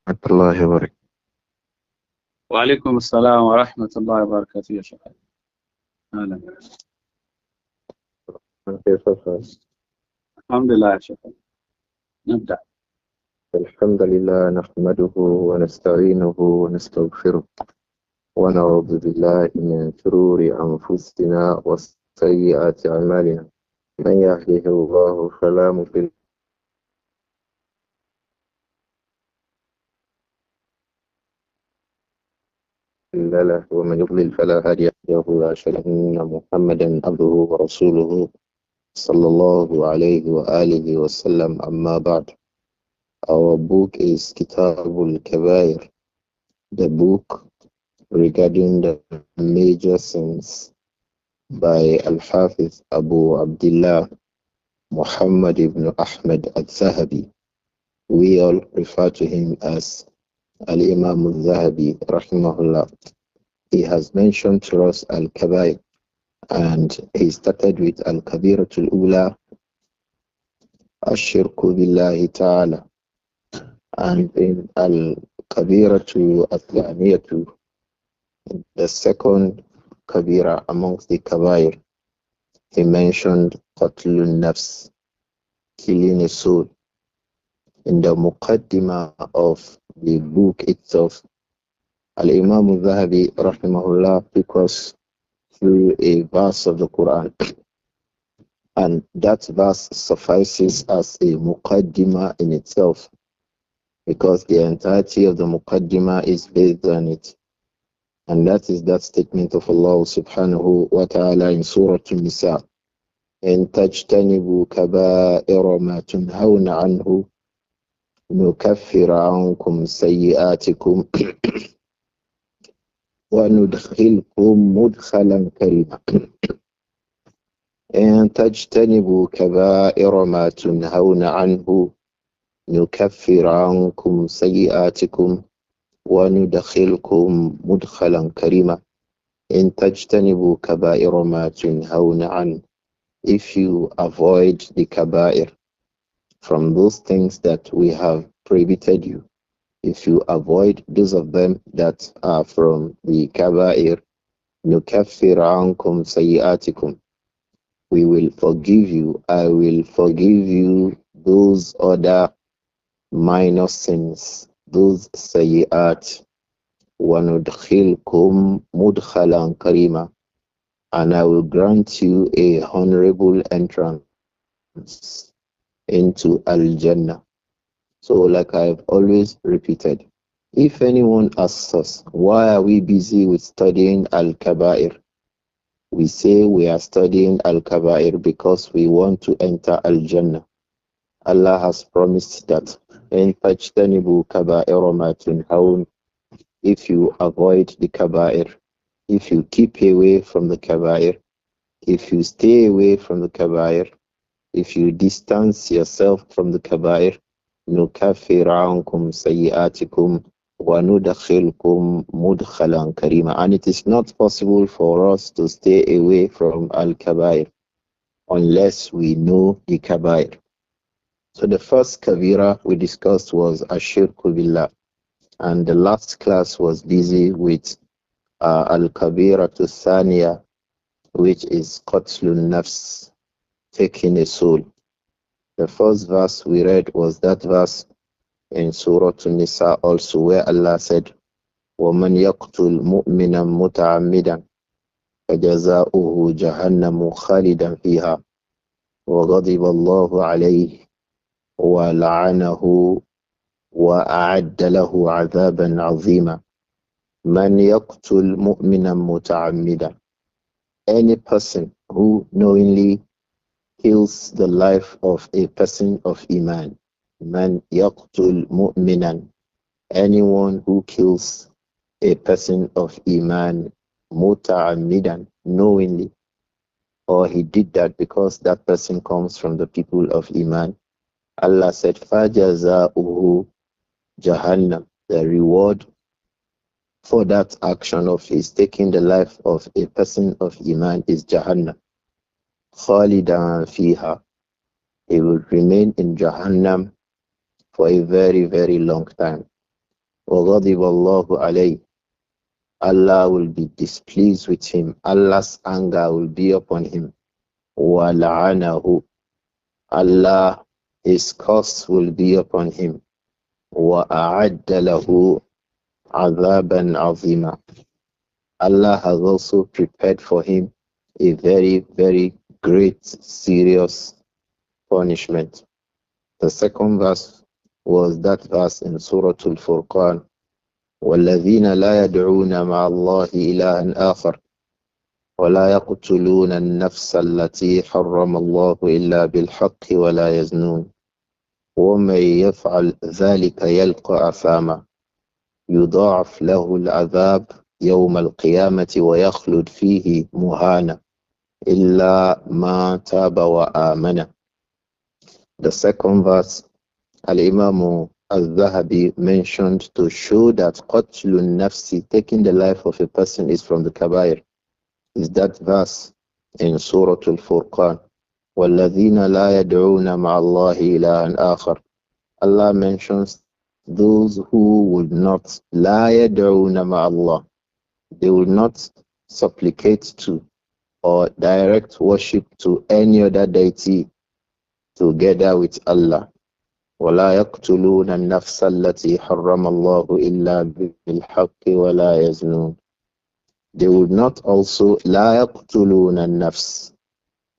ورحمة الله وبركاته. وعليكم السلام ورحمة الله وبركاته يا شيخ. أهلا. كيف الحال؟ الحمد لله يا شيخ. نبدأ. الحمد لله نحمده ونستعينه ونستغفره ونعوذ بالله من شرور أنفسنا وسيئات أعمالنا. من يهده الله فلا مضل له ومن يضلل فلا هادي له وأشهد أن محمدا عبده ورسوله صلى الله عليه وآله وسلم. أما بعد, our book is Kitabul Kabaair, the book regarding the major sins by Al-Hafiz Abu Abdullah Muhammad ibn Ahmad al-Zahabi. We all refer to him as Al-Imam al-Zahabi rahimahullah. He has mentioned to us Al-Kabair, and he started with Al-Kabiratul Ula, Ash-Shirku Billahi Ta'ala, and in Al-Kabiratu At-Thaniyatu, the second Kabira amongst the Kabair, he mentioned Qatlun Nafs, killing a soul. In the Muqaddimah of the book itself, Al-Imam al-Zahabi rahimahullah took us through a verse of the Quran, and that verse suffices as a Muqaddimah in itself, because the entirety of the Muqaddimah is based on it. And that is that statement of Allah subhanahu wa ta'ala in Surah An-Nisa. إن تجتنبوا كبائر ما تنهون عنه نكفر عنكم سيئاتكم وندخلكم مدخلا كريما. إن تجتنبوا كبائر ما تنهون عنه نكفر عنكم سيئاتكم وندخلكم مدخلا كريما. إن تجتنبوا كبائر ما تنهون عنه. If you avoid the kaba'ir, from those things that we have prohibited you, if you avoid those of them that are from the kaba'ir, nukaffir ankum sayyatikum, we will forgive you, I will forgive you those other minor sins, those sayyi'at, wa nudkhilkum mudkhalan karima, and I will grant you a honorable entrance into Al-Jannah. So, like I've always repeated, if anyone asks us, why are we busy with studying Al-Kaba'ir? We say we are studying Al-Kaba'ir because we want to enter Al-Jannah. Allah has promised that in tajtanibu kaba'ir ma tunhaun, if you avoid the kaba'ir, if you keep away from the kaba'ir, if you stay away from the kaba'ir, if you distance yourself from the kaba'ir, nukaffir ankum sayyi'atikum wa nudkhilkum mudkhalan karima. And it is not possible for us to stay away from al-kaba'ir unless we know the kaba'ir. So the first kabira we discussed was ashirku billah, and the last class was busy with al-kabira to thaniya, which is qatlun nafs, taking a soul. The first verse we read was that verse in Surah An-Nisa also, where Allah said, وَمَنْ يَقْتُلْ مُؤْمِنًا مُتَعَمِّدًا فَجَزَاؤُهُ جَهَنَّمُ خَالِدًا فِيهَا وَغَضِبَ اللَّهُ عَلَيْهِ وَلَعَنَهُ وَأَعَدَّ لَهُ عَذَابًا عَظِيمًا. مَنْ يَقْتُلْ مُؤْمِنًا مُتَعَمِّدًا, any person who knowingly kills the life of a person of Iman. Man yaqtul mu'minan, anyone who kills a person of Iman, muta'ammidan, knowingly, or he did that because that person comes from the people of Iman. Allah said, فَجَزَاؤُهُ Jahannam, the reward for that action of his taking the life of a person of Iman is Jahannam. Khalidan fiha, he will remain in Jahannam for a very, very long time. وَغَضِبَ اللَّهُ عَلَيْهِ. Allah will be displeased with him. Allah's anger will be upon him. وَلَعَنَهُ. Allah, His curse will be upon him. وَأَعَدَّ لَهُ عَذَابًا عَظِيمًا. Allah has also prepared for him a very, very great, serious punishment. The second verse was that verse in Surah Al-Furqan. وَالَّذِينَ لَا يَدْعُونَ مَعَ اللَّهِ إِلَهًا آخَرَ وَلَا يَقْتُلُونَ النَّفْسَ الَّتِي حَرَّمَ اللَّهُ إِلَّا بِالْحَقِّ وَلَا يَزْنُونَ وَمَن يَفْعَلْ ذَلِكَ يَلْقَ أَثَامًا يُضَاعَفْ لَهُ الْعَذَابُ يَوْمَ الْقِيَامَةِ وَيَخْلُدْ فِيهِ مُهَانًا إِلَّا مَن تَابَ وَآمَنَ. The second verse, Al-Imam Al-Zahabi mentioned to show that qatlun nafsi, taking the life of a person, is from the Kabaair. Is that verse in Surah Al-Furqan. وَالَّذِينَ لَا يَدْعُونَ مَعَ اللَّهِ إِلَهًا آخَرَ. Allah mentions those who would not لَا يَدْعُونَ مَعَ اللَّهِ. They will not supplicate to or direct worship to any other deity together with Allah. ولا يقتلون النفس التي حرم الله إلا بالحق ولا يزنون. They would not also لا يقتلون النفس.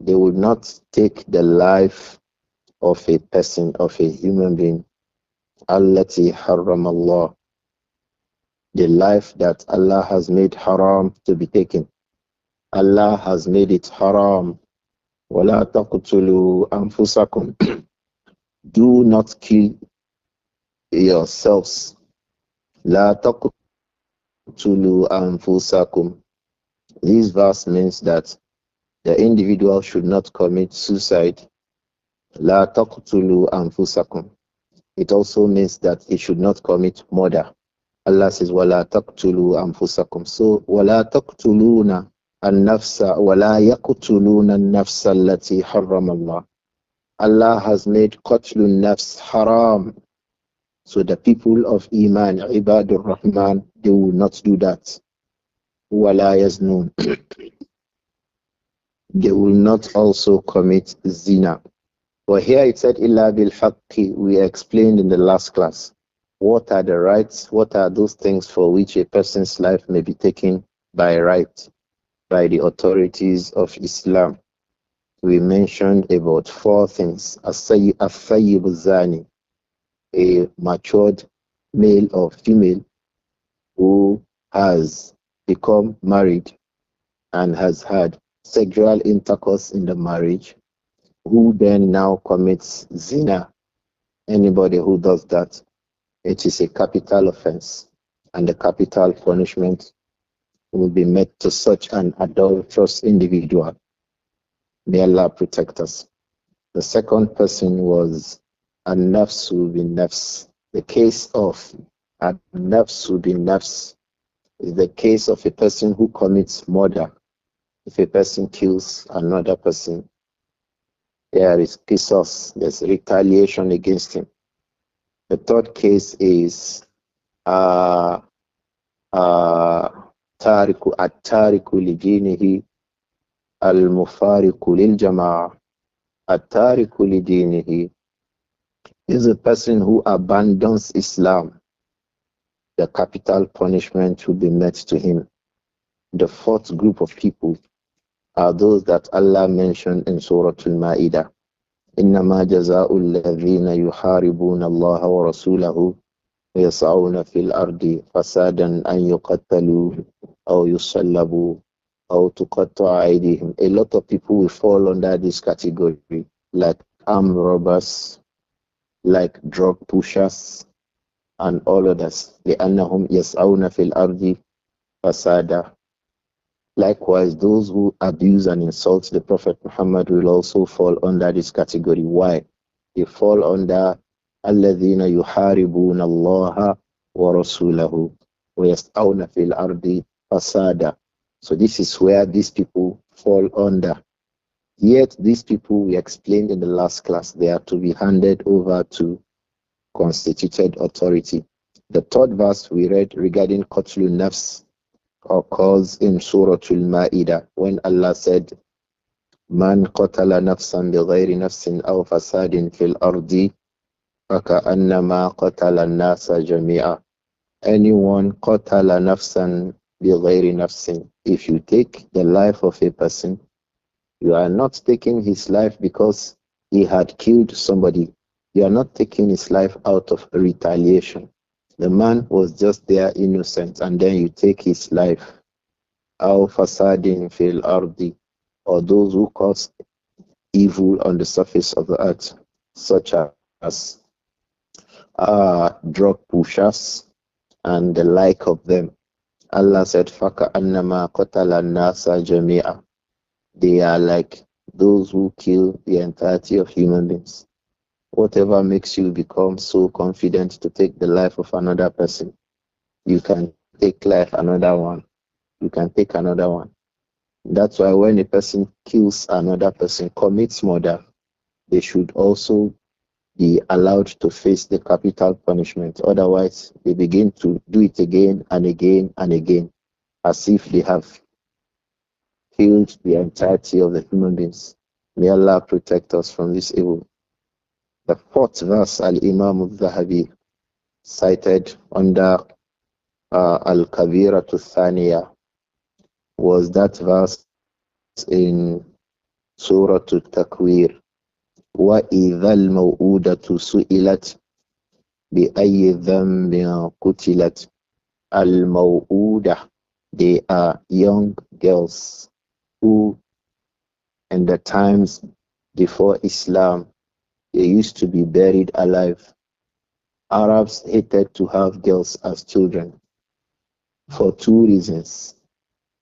They would not take the life of a person, of a human being. التي حرم الله. The life that Allah has made haram to be taken. Allah has made it haram. ولا تقتلوا أنفسكم. Do not kill yourselves. لا تقتلوا أنفسكم. This verse means that the individual should not commit suicide. لا تقتلوا أنفسكم. It also means that he should not commit murder. Allah says ولا تقتلوا أنفسكم. So ولا تقتلون النفس ولا يقتلون النفس التي حرم الله. Allah has made qatlun nafs haram. So the people of Iman, Ibadur Rahman, they will not do that. ولا يزنون. They will not also commit zina. But here it said illa bil haqqi. We explained in the last class. What are the rights? What are those things for which a person's life may be taken by right, by the authorities of Islam? We mentioned about four things. As-sayyib zani, a matured male or female who has become married and has had sexual intercourse in the marriage, who then now commits zina. Anybody who does that, it is a capital offense, and the capital punishment will be met to such an adulterous individual. May Allah protect us. The second person was an-nafsu bin-nafs. The case of an-nafsu bin-nafs is the case of a person who commits murder. If a person kills another person, there is qisas, there's retaliation against him. The third case is uh, tariku at-tariku li dinihi al-mufariqu lil jama'a. At-tariku li dinihi is a person who abandons Islam. The capital punishment will be met to him. The fourth group of people are those that Allah mentioned in Surah Al-Ma'idah. إنما جزاء الذين يحاربون الله ورسوله ويسعون في الأرض فسادا أن يقتلوا أو يصلبوا أو تقطع أيديهم. A lot of people will fall under this category, like armed robbers, like drug pushers, and all others. لأنهم يسعون في الأرض فسادا. Likewise, those who abuse and insult the Prophet Muhammad will also fall under this category. Why? They fall under الذين يحاربون الله ورسوله ويسعون في الأرض فسادا. So this is where these people fall under. Yet these people, we explained in the last class, they are to be handed over to constituted authority. The third verse we read regarding Qatlun Nafs occurs in Surah Al-Ma'idah when Allah said, Man qatala nafsan bighayri nafsin aw fasadin fil ardi فكأنما قتل الناس جميعا. Anyone qatala nafsan bighayri nafsin. If you take the life of a person, you are not taking his life because he had killed somebody. You are not taking his life out of retaliation. The man was just there innocent, and then you take his life. Aw fasadin fil ardi, or those who cause evil on the surface of the earth, such as drug pushers and the like of them. Allah said, Faka annama qatala nasa jami'a. They are like those who kill the entirety of human beings. Whatever makes you become so confident to take the life of another person, you can take life another one. You can take another one. That's why when a person kills another person, commits murder, they should also be allowed to face the capital punishment. Otherwise, they begin to do it again and again and again, as if they have killed the entirety of the human beings. May Allah protect us from this evil. The fourth verse, Al Imam al Zahabi cited under Al Kabira to Thaniya, was that verse in Surah At-Takwir. وَإِذَا الْمَوْءُودَةُ سُئِلَتْ بِأَيِّ ذَنبٍ قُتِلَتْ. Al-Maw'udah, they are young girls who, in the times before Islam, they used to be buried alive. Arabs hated to have girls as children for two reasons.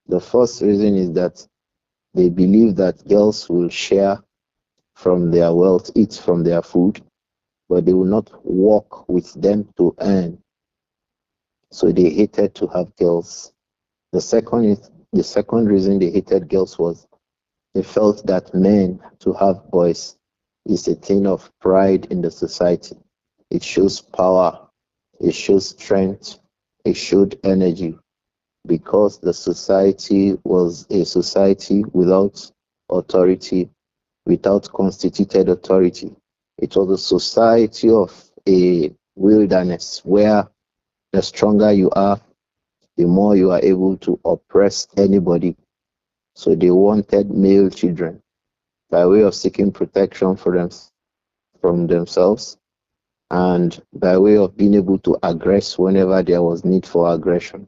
The first reason is that they believe that girls will share from their wealth, eat from their food, but they will not work with them to earn. So they hated to have girls. The second reason they hated girls was they felt that men to have boys is a thing of pride in the society. It shows power, it shows strength, it showed energy, because the society was a society without authority, without constituted authority. It was a society of a wilderness where the stronger you are, the more you are able to oppress anybody. So they wanted male children by way of seeking protection for from themselves, and by way of being able to aggress whenever there was need for aggression.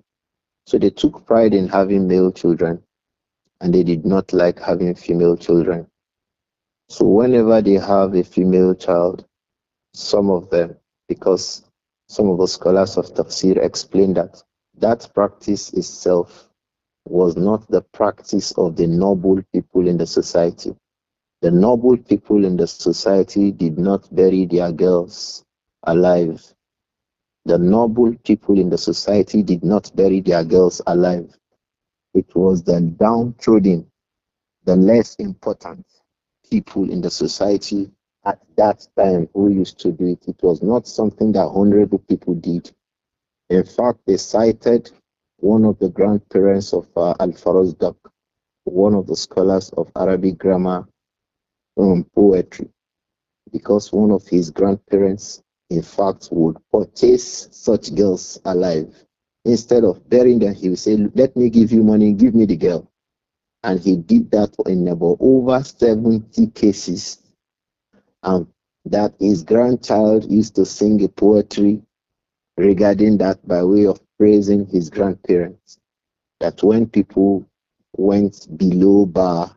So they took pride in having male children, and they did not like having female children. So whenever they have a female child, some of them, because some of the scholars of tafsir explain that that practice itself was not the practice of the noble people in the society. The noble people in the society did not bury their girls alive. The noble people in the society did not bury their girls alive. It was the downtrodden, the less important people in the society at that time who used to do it. It was not something that honorable people did. In fact, they cited one of the grandparents of Al-Farazdaq, one of the scholars of Arabic grammar poetry, because one of his grandparents, in fact, would purchase such girls alive. Instead of burying them, he would say, let me give you money, give me the girl. And he did that in about over 70 cases. And that his grandchild used to sing a poetry regarding that by way of praising his grandparents. That when people went below bar,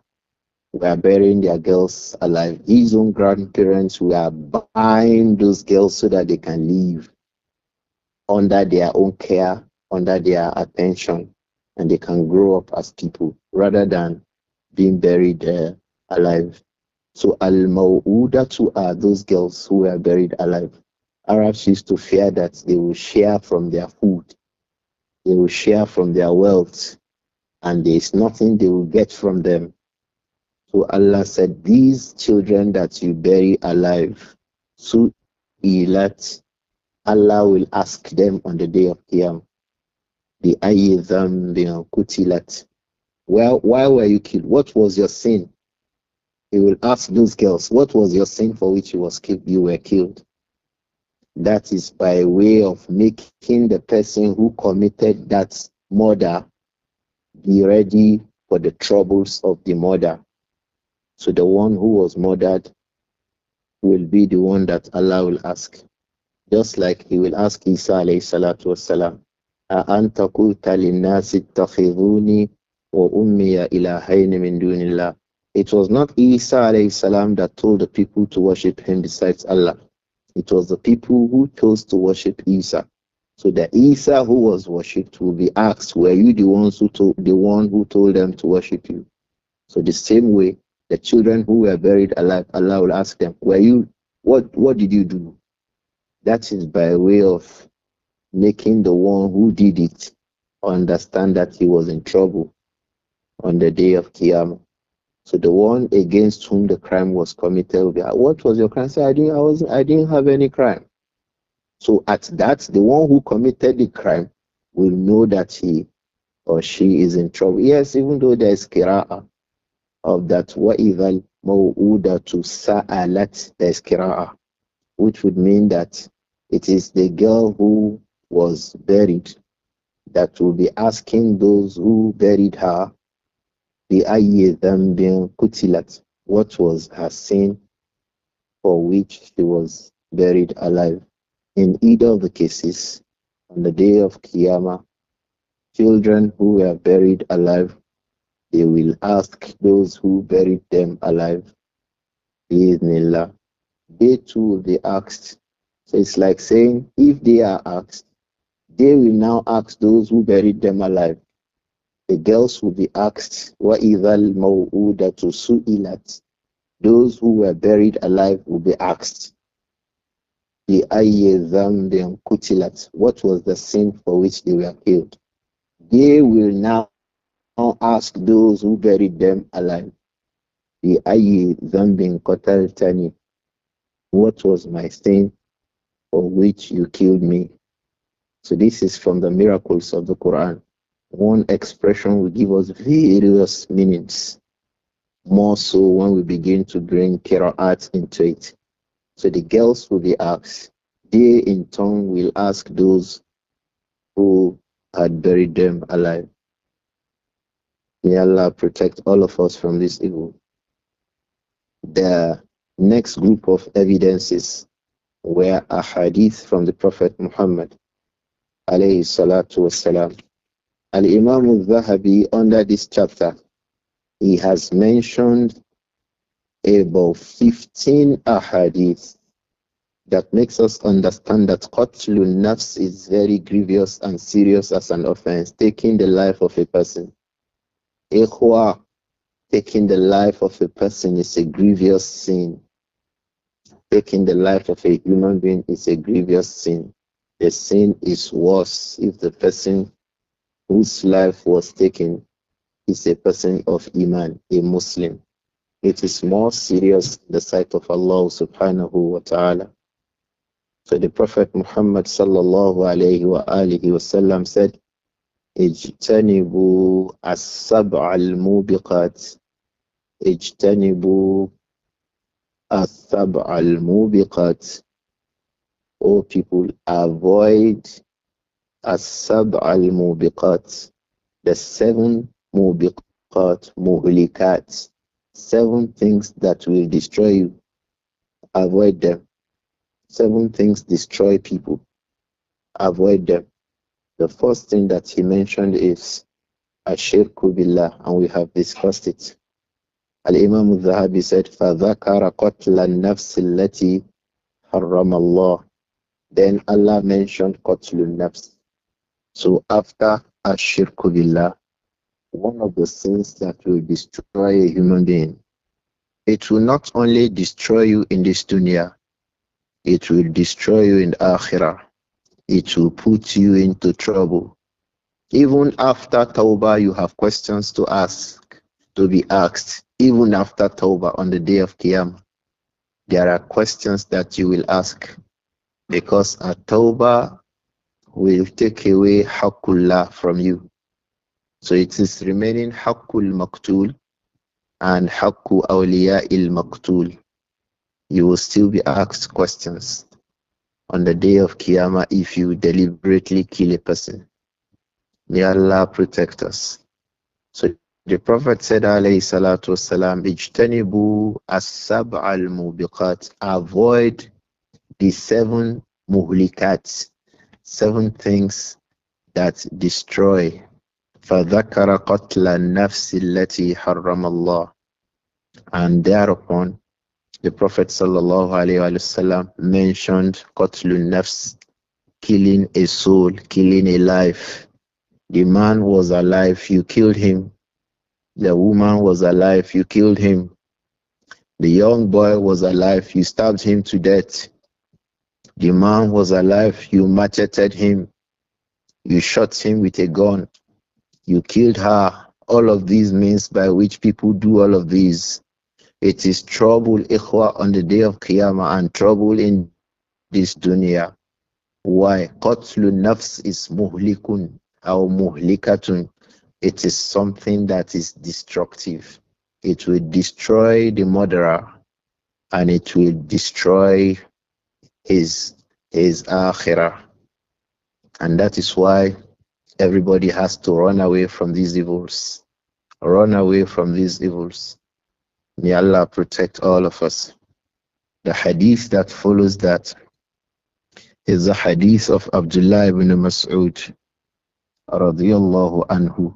were burying their girls alive, his own grandparents were buying those girls so that they can live under their own care, under their attention, and they can grow up as people rather than being buried alive. So al-maw'udatu are those girls who were buried alive. Arabs used to fear that they will share from their food, they will share from their wealth, and there is nothing they will get from them. So Allah said, these children that you bury alive, su ilat, Allah will ask them on the day of Qiyam, the ayyidham bin kutilat. Well, why were you killed? What was your sin? He will ask those girls, what was your sin for which you were killed? That is by way of making the person who committed that murder be ready for the troubles of the murder. So the one who was murdered will be the one that Allah will ask. Just like he will ask Isa alayhi salatu wasalam, أَأَنْتَ قُلْتَ لِلنَّاسِ اتَّخِذُونِي وَأُمِّيَ إِلَهَيْنِ مِن دُونِ اللَّهِ. It was not Isa alayhi salam that told the people to worship him besides Allah. It was the people who chose to worship Isa. So the Isa who was worshipped will be asked, were you the one who told them to worship you? So the same way, the children who were buried alive, Allah will ask them, what did you do? That is by way of making the one who did it understand that he was in trouble on the day of Qiyamah. So the one against whom the crime was committed will be, what was your crime? Say, I didn't have any crime. So at that, the one who committed the crime will know that he or she is in trouble. Yes, even though there is qira'ah of that وَإِذَا الْمَوْءُودَةُ سَأَلَتْ, there is qira'ah, which would mean that it is the girl who was buried that will be asking those who buried her, بِأَيِّ ذَنْبٍ قُتِلَتْ, what was her sin for which she was buried alive. In either of the cases, on the day of Qiyamah, children who were buried alive, they will ask those who buried them alive, Bismillah. They too will be asked. So it's like saying, if they are asked, they will now ask those who buried them alive. The girls will be asked, وَإِذَا الْمَوْءُودَةُ سُئِلَتْ. Those who were buried alive will be asked, بِأَيِّ ذَنْبٍ قُتِلَتْ. What was the sin for which they were killed? They will now ask those who buried them alive, بِأَيِّ ذَنْبٍ قَتَلْتَنِي. What was my sin for which you killed me? So this is from the miracles of the Quran. One expression will give us various meanings, more so when we begin to bring qira'at into it. So the girls will be asked. They in turn will ask those who had buried them alive. May Allah protect all of us from this evil. The next group of evidences were a hadith from the Prophet Muhammad alayhi salatu wasalam. Al-Imam al-Zahabi, under this chapter, he has mentioned about 15 ahadith that makes us understand that qatlun nafs is very grievous and serious as an offense, taking the life of a person. Ikhwa, taking the life of a person is a grievous sin. Taking the life of a human being is a grievous sin. The sin is worse if the person whose life was taken is a person of Iman, a Muslim. It is more serious in the sight of Allah subhanahu wa ta'ala. So the Prophet Muhammad sallallahu alayhi wa alihi wasallam said, Ijtanibu as-sab'a al-mubiqat. Ijtanibu as-sab'a al-mubiqat. O people, avoid as-sab'a al-mubiqat. The 7 mubiqat, muhlikat. 7 things that will destroy you. Avoid them. 7 things destroy people. Avoid them. The first thing that he mentioned is Ashirku Billah, and we have discussed it. Al-Imam al-Zahabi said, فَذَكَرَ قَتْلَ النَّفْسِ الَّتِي حَرَّمَ اللَّهِ. Then Allah mentioned قَتْلُ النَّفْسِ. So after Ashirku Billah, one of the sins that will destroy a human being, it will not only destroy you in this dunya, it will destroy you in Akhirah. It will put you into trouble. Even after Tawbah, you have questions to ask, to be asked. Even after Tawbah on the day of Qiyamah, there are questions that you will ask. because a tawbah will take away haqqullah from you. So it is remaining haqqul maqtul and haqqu awliya il maqtul. You will still be asked questions on the day of Qiyamah if you deliberately kill a person. May Allah protect us. So the Prophet said, alayhi salatu wasalam, ijtanibu as-sab' al-mubiqat, avoid the seven muhlikat, seven things that destroy. فَذَكَرَ قَتْلَ النَّفْسِ الَّتِي حَرَّمَ اللَّهُ. And thereupon, the Prophet sallallahu alayhi wasallam mentioned qatlun nafs, killing a soul, killing a life. The man was alive, you killed him. The woman was alive, you killed him. The young boy was alive, you stabbed him to death. The man was alive, you macheted him. You shot him with a gun. You killed her. All of these means by which people do all of these. It is trouble, ikhwa, on the day of Qiyamah and trouble in this dunya. Why? Qatlun nafs is muhlikun or muhlikatun. It is something that is destructive. It will destroy the murderer and it will destroy his akhirah. And that is why everybody has to run away from these evils. Run away from these evils. May Allah protect all of us. The hadith that follows that is the hadith of Abdullah ibn Mas'ud radiyallahu anhu.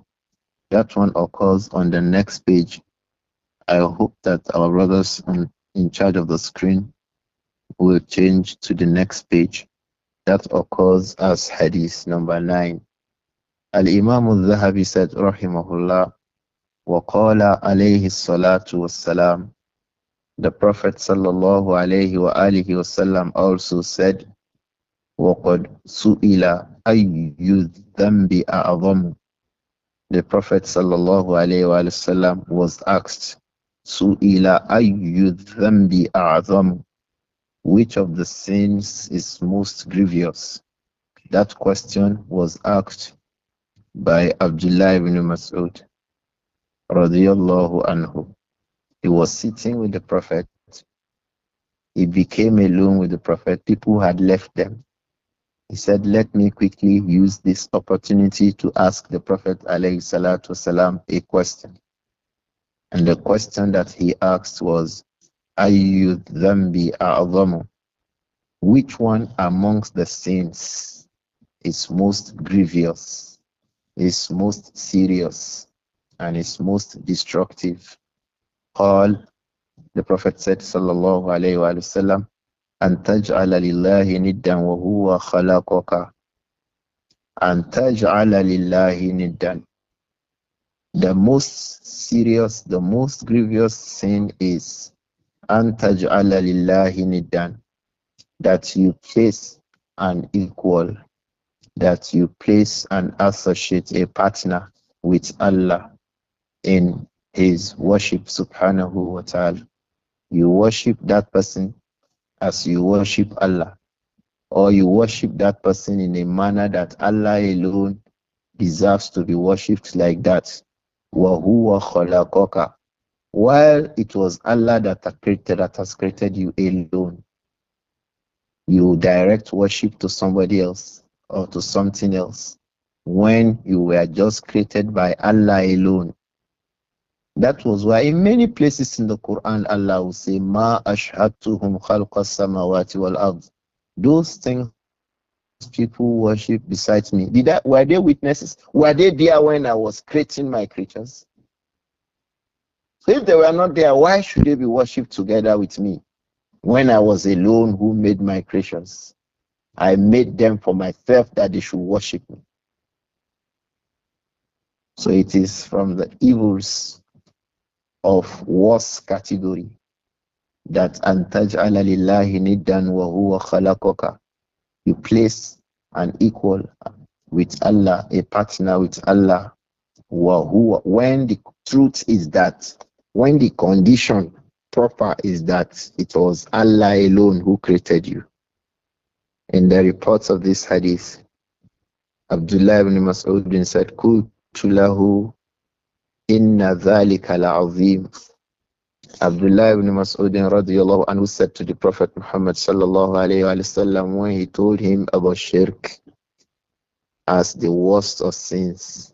That one occurs on the next page. I hope that our brothers in charge of the screen will change to the next page. That occurs as hadith number 9. Al-Imam al-Zahabi said, rahimahullah, وَقَالَ عَلَيْهِ الصَّلَاةُ وَالسَّلَامُ. The Prophet sallallahu alayhi wa alihi wasallam also said, وَقَدْ سُئِلَ أَيُّ الذَّنْبِ أَعْظَمُ. The Prophet sallallahu alayhi wa sallam was asked, سُئِلَ أَيُّ الذَّنْبِ أَعْظَمُ. Which of the sins is most grievous? That question was asked by Abdullah ibn Mas'ud radiyallahu anhu. He was sitting with the Prophet. He became alone with the Prophet. People had left them. He said, let me quickly use this opportunity to ask the Prophet alayhi salatu wasalam a question. And the question that he asked was, Ayyu dhambi a'zamu. Which one amongst the sins is most grievous, is most serious, and is most destructive? All the Prophet said, sallallahu alayhi wa sallam, أن تجعل لله ندا وهو خلقك. أن تجعل لله ندا. The most serious, the most grievous sin is أن تجعل لله ندا. That you place an equal, that you place and associate a partner with Allah in His worship subhanahu wa ta'ala. You worship that person as you worship Allah, or you worship that person in a manner that Allah alone deserves to be worshipped like that. وَهُوَ خَلَقَكَ. While it was Allah that has created you alone, you direct worship to somebody else or to something else when you were just created by Allah alone. That was why in many places in the Quran, Allah will say, Ma ashhadtuhum khalqa samawati wal ard. Those things people worship besides me, were they witnesses? Were they there when I was creating my creatures? So if they were not there, why should they be worshipped together with me when I was alone who made my creations? I made them for myself that they should worship me. So it is from the evils of worst category that antaj'ala lillahi niddan wa huwa khalaqaka. You place an equal with Allah, a partner with Allah. Wa huwa. When the truth is that, when the condition proper is that it was Allah alone who created you. In the reports of this hadith, Abdullah ibn Mas'ud said, Qultu lahu inna dhalika la'azim. Abdullah ibn Mas'ud radiyallahu anhu said to the Prophet Muhammad sallallahu alayhi wa sallam when he told him about shirk as the worst of sins.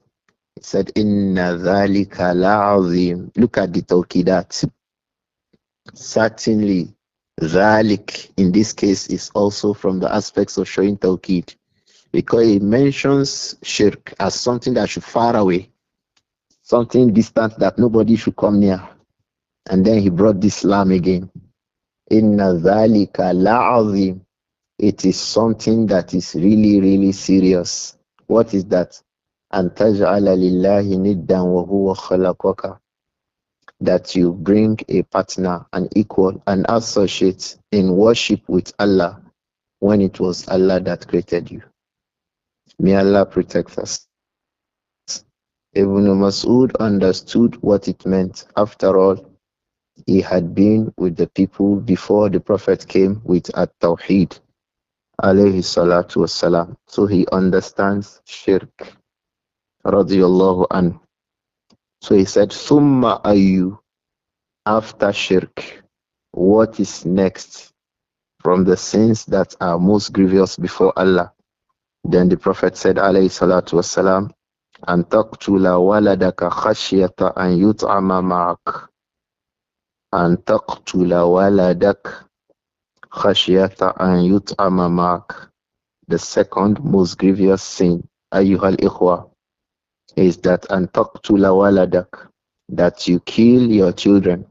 He said, Inna dhalika la'azim. Look at the tawqidat. Certainly, dhalik in this case is also from the aspects of showing tawqid, because it mentions shirk as something that should far away, something distant that nobody should come near. And then he brought this Islam again. Inna dhalika la'azim. It is something that is really, really serious. What is that? An taj'ala lillahi niddan wa huwa khalaqaka. That you bring a partner, an equal, an associate in worship with Allah when it was Allah that created you. May Allah protect us. Ibn Mas'ud understood what it meant. After all, he had been with the people before the Prophet came with At-Tawheed, alayhi salatu wassalam. So he understands shirk, radiyallahu anhu. So he said, Thumma ayu, after shirk, what is next from the sins that are most grievous before Allah? Then the Prophet said, alayhi salatu wassalam, An taqtula waladaka khashyata an yut'ama ma'ak. An taqtula waladak khashyata an yut'ama ma'ak. The second most grievous sin, ayyuhal ikhwa, is that an taqtula waladak, that you kill your children.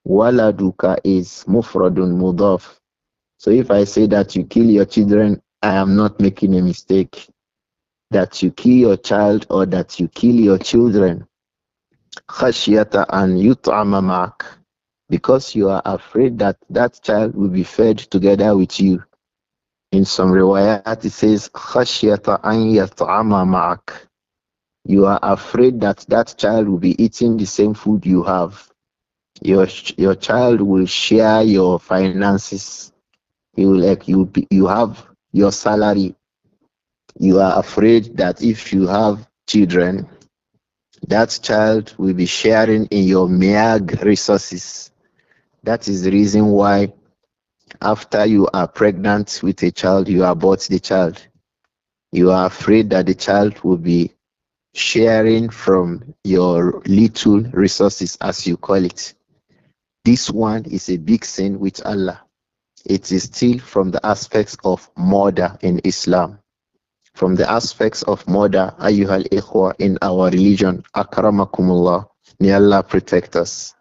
Waladuka is mufradun mudaf. So if I say that you kill your children, I am not making a mistake. That you kill your child or that you kill your children. Khashyata an yut'ama ma'ak. Because you are afraid that that child will be fed together with you. In some riwayat it says khashyata an yat'ama ma'ak. You are afraid that that child will be eating the same food you have. Your child will share your finances. He will you have your salary. You are afraid that if you have children, that child will be sharing in your meag resources. That is the reason why after you are pregnant with a child, you abort the child. You are afraid that the child will be sharing from your little resources, as you call it. This one is a big sin with Allah. It is still from the aspects of murder in Islam. From the aspects of murder, ayyuhal ikhwa, in our religion, akramakumullah, may Allah protect us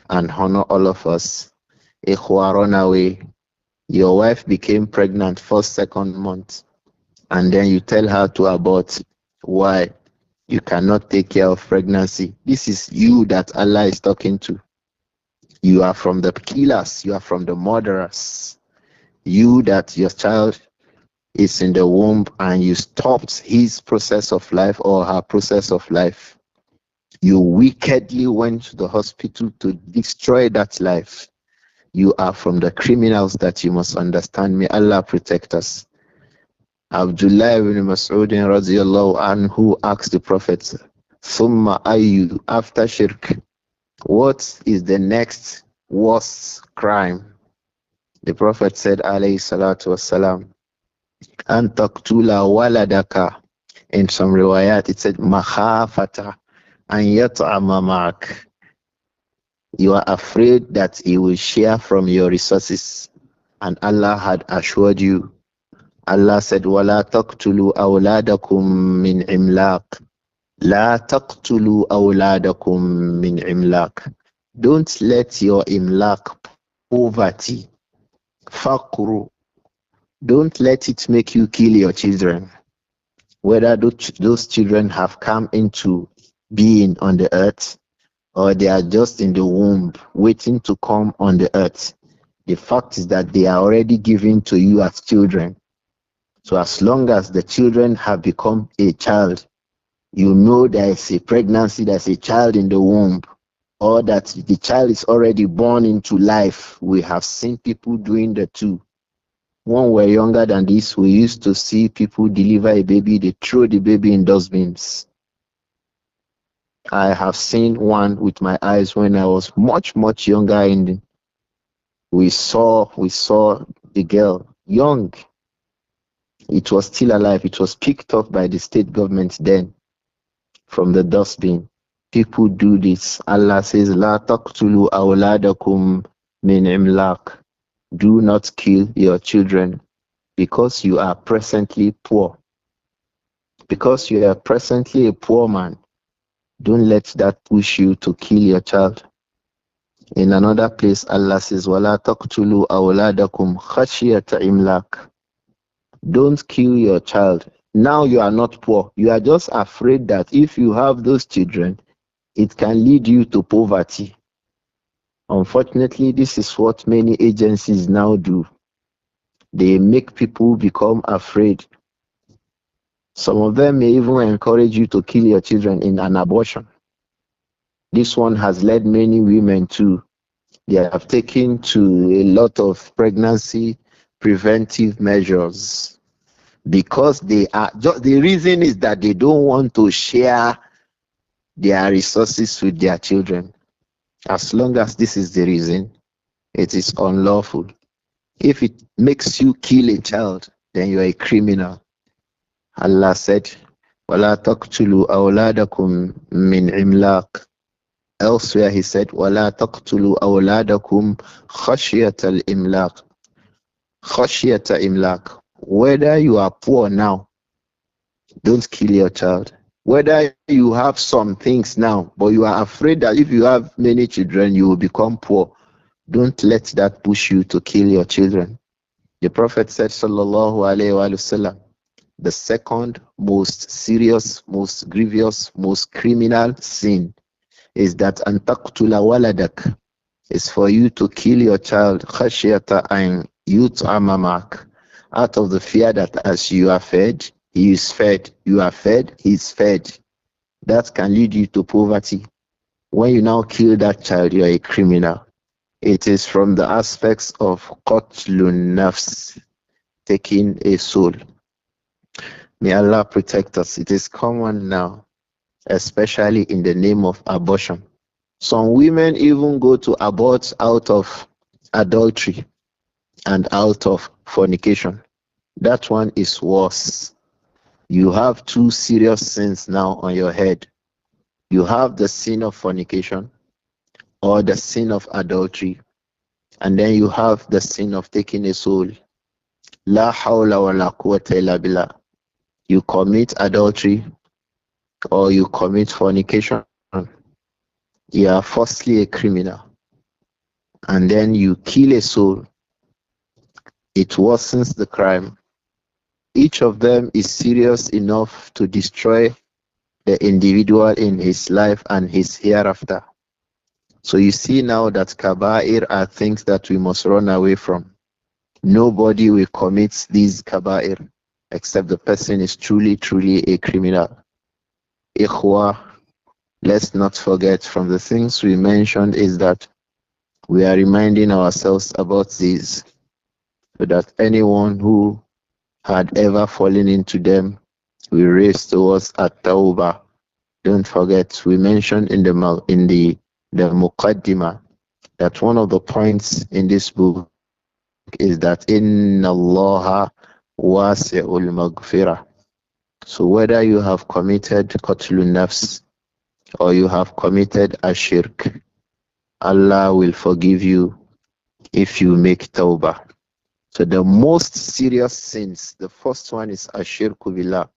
and honor all of us. Ikhwa, run away. Your wife became pregnant first, second month, and then you tell her to abort. Why? You cannot take care of pregnancy. This is you that Allah is talking to. You are from the killers. You are from the murderers. You that your child is in the womb and you stopped his process of life or her process of life. You wickedly went to the hospital to destroy that life. You are from the criminals that you must understand. May Allah protect us. Abdullah ibn Mas'ud radiyallahu anhu asked the Prophet, Thumma ayyu, after shirk, what is the next worst crime? The Prophet said, alayhi salatu wassalam, An taqtula waladaka. In some riwayat it said, Makhafata an yat'ama ma'ak. You are afraid that he will share from your resources. And Allah had assured you. Allah said, وَلَا تَقْتُلُوا أَوْلَادَكُمْ مِنْ إِمْلَاقٍ لَا تَقْتُلُوا أَوْلَادَكُمْ مِنْ إِمْلَاقٍ. Don't let your imlaq, poverty, faqru, don't let it make you kill your children. Whether those children have come into being on the earth or they are just in the womb waiting to come on the earth. The fact is that they are already given to you as children. So as long as the children have become a child, you know there is a pregnancy, there's a child in the womb, or that the child is already born into life. We have seen people doing the two. When we were younger than this, we used to see people deliver a baby, they throw the baby in dustbins. I have seen one with my eyes when I was much, much younger, and we saw the girl, young. It was still alive. It was picked up by the state government then from the dustbin. People do this. Allah says, La taqtulu awladakum min imlaq. Do not kill your children because you are presently poor. Because you are presently a poor man, don't let that push you to kill your child. In another place, Allah says, Wala taqtulu awladakum khashiyata imlaq. Don't kill your child. Now you are not poor. You are just afraid that if you have those children, it can lead you to poverty. Unfortunately, this is what many agencies now do. They make people become afraid. Some of them may even encourage you to kill your children in an abortion. This one has led many women to, they have taken to a lot of pregnancy preventive measures because they are just, the reason is that they don't want to share their resources with their children. As long as this is the reason, it is unlawful. If it makes you kill a child, then you are a criminal. Allah said, وَلَا تَقْتُلُوا أَوْلَادَكُمْ مِنْ إِمْلَاقٍ. Elsewhere he said, وَلَا تَقْتُلُوا أَوْلَادَكُمْ خَشْيَةَ الْإِمْلَاقِ. خَشْيَةَ إِمْلَاقٍ. Whether you are poor now, don't kill your child. Whether you have some things now, but you are afraid that if you have many children, you will become poor, don't let that push you to kill your children. The Prophet said, Sallallahu Alaihi Wasallam, the second most serious, most grievous, most criminal sin is that antaqtula waladak, is for you to kill your child khashyata an yut'amamak, out of the fear that as you are fed, he is fed. You are fed, he is fed. That can lead you to poverty. When you now kill that child, you are a criminal. It is from the aspects of qatlun nafs, taking a soul. May Allah protect us. It is common now, especially in the name of abortion. Some women even go to abort out of adultery and out of fornication. That one is worse. You have two serious sins now on your head. You have the sin of fornication or the sin of adultery, and then you have the sin of taking a soul. La hawla wa la quwwata illa billah. You commit adultery or you commit fornication, you are firstly a criminal. And then you kill a soul, it worsens the crime. Each of them is serious enough to destroy the individual in his life and his hereafter. So you see now that Kabaair are things that we must run away from. Nobody will commit these Kabaair except the person is truly, truly a criminal. Ikhwa, let's not forget from the things we mentioned is that we are reminding ourselves about these so that anyone who had ever fallen into them will raise towards at-tawbah. Don't forget, we mentioned in the muqaddimah that one of the points in this book is that inna Allaha wasi'ul maghfirah. So whether you have committed qatlun nafs or you have committed ashirk, Allah will forgive you if you make tawbah. So the most serious sins, the first one is ashirku billah.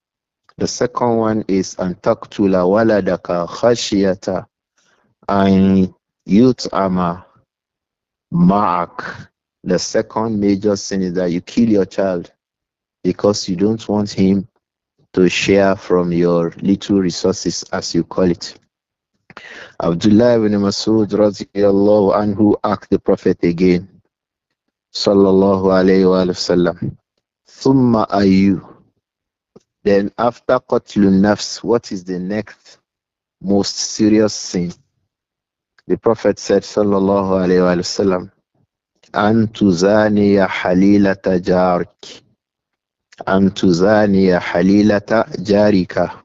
The second one is antaktula waladaka khashiyata an yut'ama ma'ak. The second major sin is that you kill your child because you don't want him to share from your little resources, as you call it. Abdullah ibn Mas'ud radiyallahu anhu asked the Prophet again, sallallahu alayhi wa sallam, thumma ayu. Then after qatlun nafs, what is the next most serious sin? The Prophet said, sallallahu alayhi wa sallam, أن تزاني حليلة جارك أن تزاني حليلة جارك.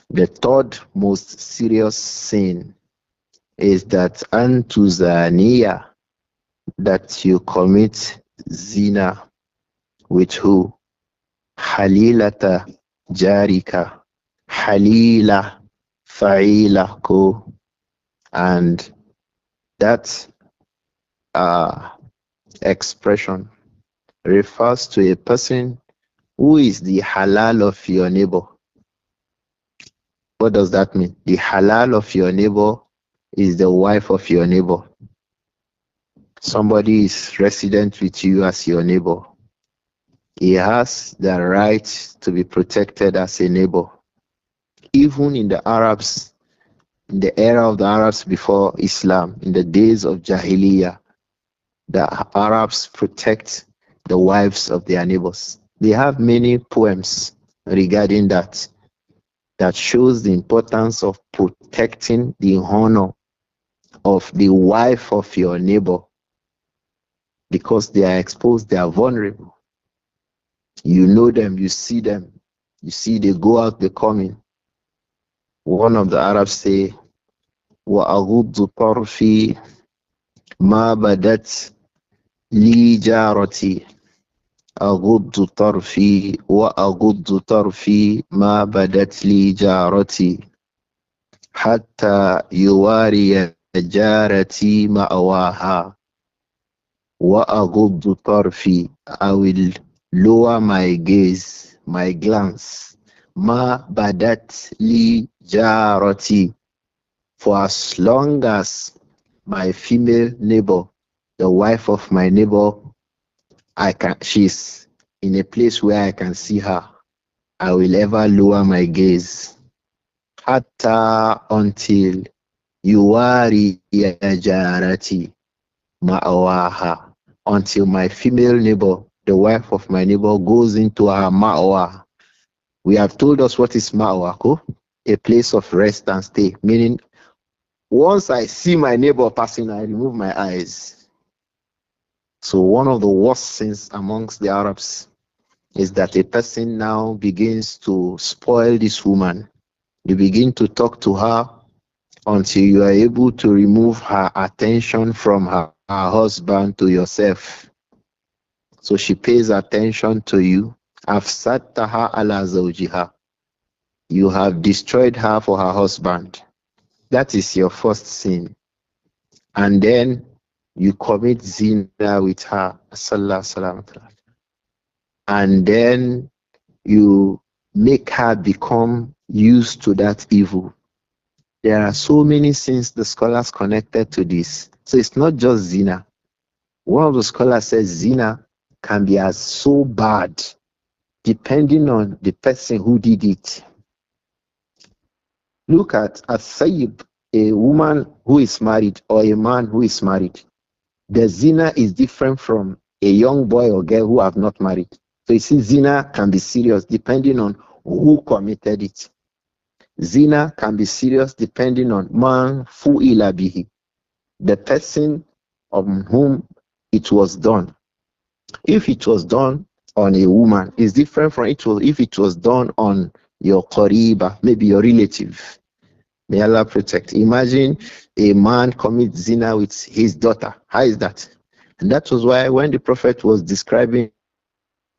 The third most serious sin is that أن تزاني, that you commit zina with who? Halilata jarika. Halila fa'ila ko. And that expression refers to a person who is the halal of your neighbor. What does that mean? The halal of your neighbor is the wife of your neighbor. Somebody is resident with you as your neighbor. He has the right to be protected as a neighbor. Even in the Arabs, in the era of the Arabs before Islam, in the days of Jahiliyyah, the Arabs protect the wives of their neighbors. They have many poems regarding that, that shows the importance of protecting the honor of the wife of your neighbor, because they are exposed, they are vulnerable. You know them, you see they go out, they come in. One of the Arabs say, وَأَغُضُّ طَرْفِي مَا بَدَتْ لِي جَارَتِي. أغض طرفي وأغض طرفي ما بدت لي جارتي حتى يواري جارتي مأواها. وأغض طرفي, I will lower my gaze, my glance. ما بدت لي جارتي, for as long as my female neighbor, the wife of my neighbor, she's in a place where I can see her, I will ever lower my gaze. Hatta, until yuwari jarati ma'awaha, until my female neighbor, the wife of my neighbor, goes into her ma'awa. We have told us what is ma'awa, a place of rest and stay, meaning once I see my neighbor passing, I remove my eyes. So one of the worst sins amongst the Arabs is that a person now begins to spoil this woman. You begin to talk to her until you are able to remove her attention from her husband to yourself. So she pays attention to you. Afsattaha ala zawjiha. You have destroyed her for her husband. That is your first sin. And then you commit zina with her. And then you make her become used to that evil. There are so many sins the scholars connected to this. So it's not just zina. One of the scholars says zina can be as so bad depending on the person who did it. Look at a sayyib, a woman who is married or a man who is married. The zina is different from a young boy or girl who have not married. So you see, zina can be serious depending on who committed it. Zina can be serious depending on man fu'ila bihi, the person on whom it was done. If it was done on a woman, it's different from if it was done on your qariba, maybe your relative. May Allah protect. Imagine a man commits zina with his daughter. How is that? And that was why when the Prophet was describing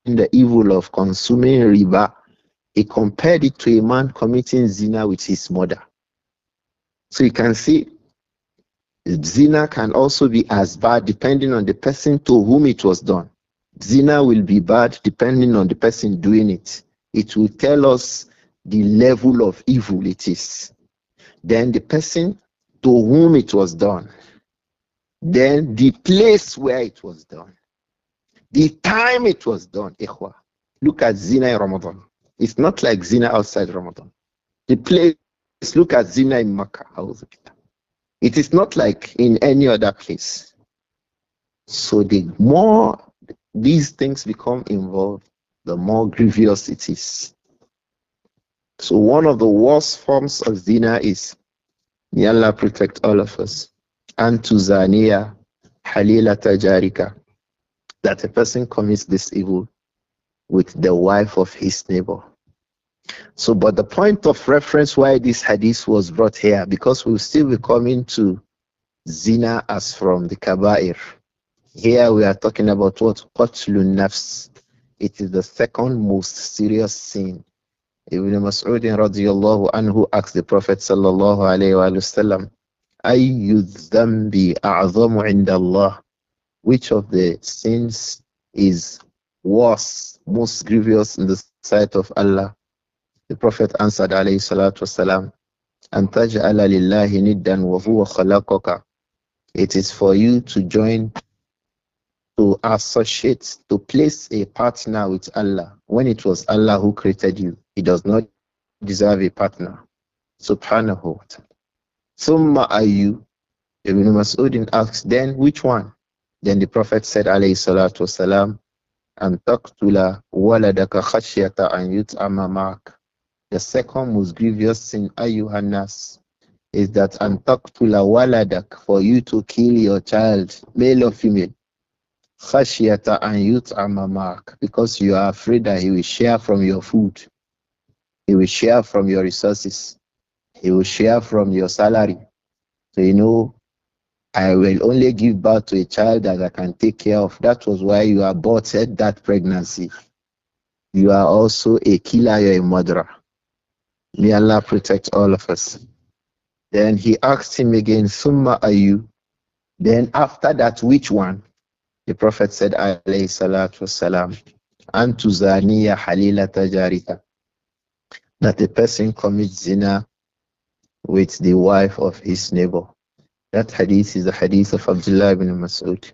the evil of consuming riba, he compared it to a man committing zina with his mother. So you can see zina can also be as bad depending on the person to whom it was done. Zina will be bad depending on the person doing it. It will tell us the level of evil it is. Then the person to whom it was done. Then the place where it was done. The time it was done. Ikhwa. Look at zina in Ramadan. It's not like zina outside Ramadan. The place, look at zina in Makkah. It is not like in any other place. So the more these things become involved, the more grievous it is. So one of the worst forms of zina is, may Allah protect all of us, antuzania halilata jarika, that a person commits this evil with the wife of his neighbor. So, but the point of reference why this hadith was brought here, because we'll still be coming to zina as from the Kabaair. Here we are talking about what? Qatlun nafs. It is the second most serious sin. Ibn Mas'ud radiyallahu anhu asked the Prophet sallallahu alayhi wa sallam, Ayyu dhanbi a'zamu inda Allah? Which of the sins is worse, most grievous in the sight of Allah? The Prophet answered alayhi salatu wasalam, An taj'ala lillahi niddan wa huwa khalaqaka. It is for you to join, to associate, to place a partner with Allah when it was Allah who created you. He does not deserve a partner. Subhanahu wa ta'ala. Summa ayu. Ibn Mas'ud asked, then which one? Then the Prophet said, alayhi salatu wasalam, An taqtula waladaka khashyata an yut'ama ma'ak. The second most grievous sin, ayyuhannas, is that an taqtula waladak, for you to kill your child, male or female, khashyata an yut'ama ma'ak, because you are afraid that he will share from your food, he will share from your resources, he will share from your salary. So I will only give birth to a child that I can take care of. That was why you aborted that pregnancy. You are also a killer, you're a murderer. May Allah protect all of us. Then he asked him again, Summa ayu. Then after that, which one? The Prophet said, alayhi salatu wasalam, Antu zaniya halilata jarika. That a person commits zina with the wife of his neighbor. That hadith is the hadith of Abdullah ibn Mas'ud,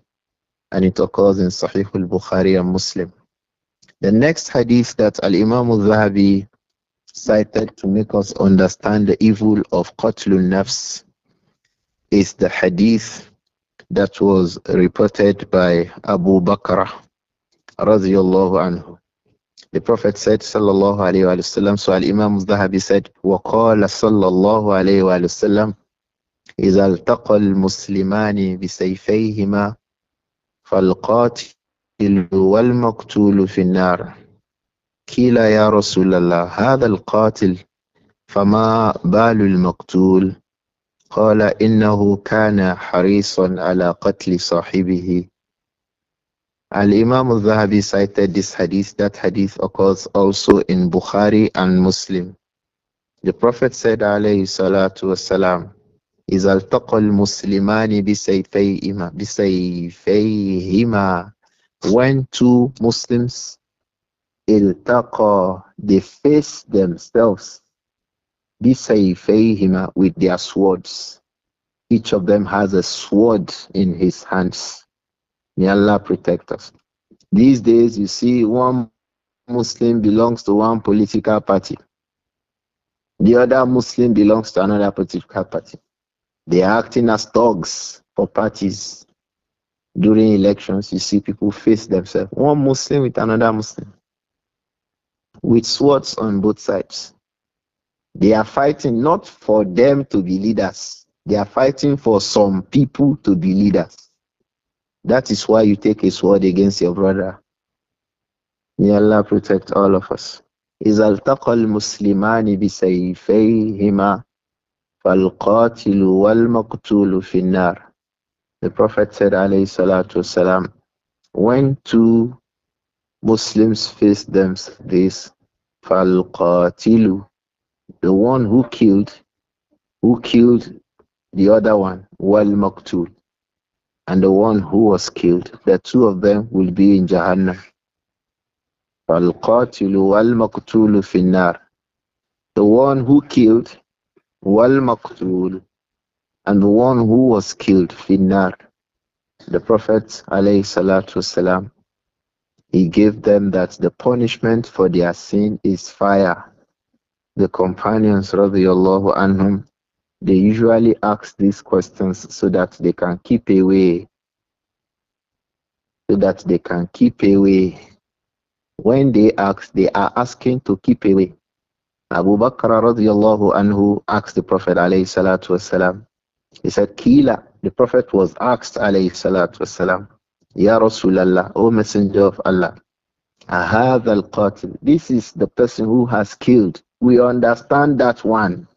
and it occurs in Sahih al-Bukhari and Muslim. The next hadith that Al-Imam al-Zahabi cited to make us understand the evil of Qatlun Nafs is the hadith that was reported by Abu Bakr radiyallahu anhu. The Prophet said, sallallahu alayhi wa sallam, so Al-Imam al-Zahabi said, وَقَالَ صَلَّى اللَّهُ عَلَيْهِ وَآلِهِ وسلم إذا التقى المسلمان بسيفيهما فالقاتل والمقتول في النار قيل يا رسول الله هذا القاتل فما بال المقتول قال إنه كان حريصا على قتل صاحبه. Al-Imam al-Zahabi cited this hadith. That hadith occurs also in Bukhari and Muslim. The Prophet said alayhi salatu wasalam, إذا التقى المسلمان بسيفيهما, when two Muslims iltaqa, they face themselves بسيفيهما, with their swords. Each of them has a sword in his hands. May Allah protect us. These days you see one Muslim belongs to one political party, the other Muslim belongs to another political party. They are acting as dogs for parties. During elections, you see people face themselves. One Muslim with another Muslim, with swords on both sides. They are fighting not for them to be leaders. They are fighting for some people to be leaders. That is why you take a sword against your brother. May Allah protect all of us. إِذَا الْتَقَى الْمُسْلِمَانِ بِسَيْفَيْهِمَا فَالْقَاتِلُ وَالْمَقْتُولُ فِي النَّارِ. The Prophet said, alayhi salatu wasalam, when two Muslims face them, this فَالْقَاتِلُ, the one who killed the other one, وَالْمَقْتُولُ, and the one who was killed, the two of them will be in Jahannam. فَالْقَاتِلُ وَالْمَقْتُولُ فِي النَّارِ. The one who killed, وَالْمَقْتُولُ, and the one who was killed, finnar. The Prophet alayhi salatu wasalam, he gave them that the punishment for their sin is fire. The companions radiyallahu anhum, they usually ask these questions so that they can keep away. When they ask, they are asking to keep away. Abu Bakr radiyallahu anhu asked the Prophet alayhi salatu wasalam, he said, Kila, The Prophet was asked, alayhi salatu wasalam, Ya Rasulallah, O Messenger of Allah, Ahadha al-qatil. This is the person who has killed. We understand that one.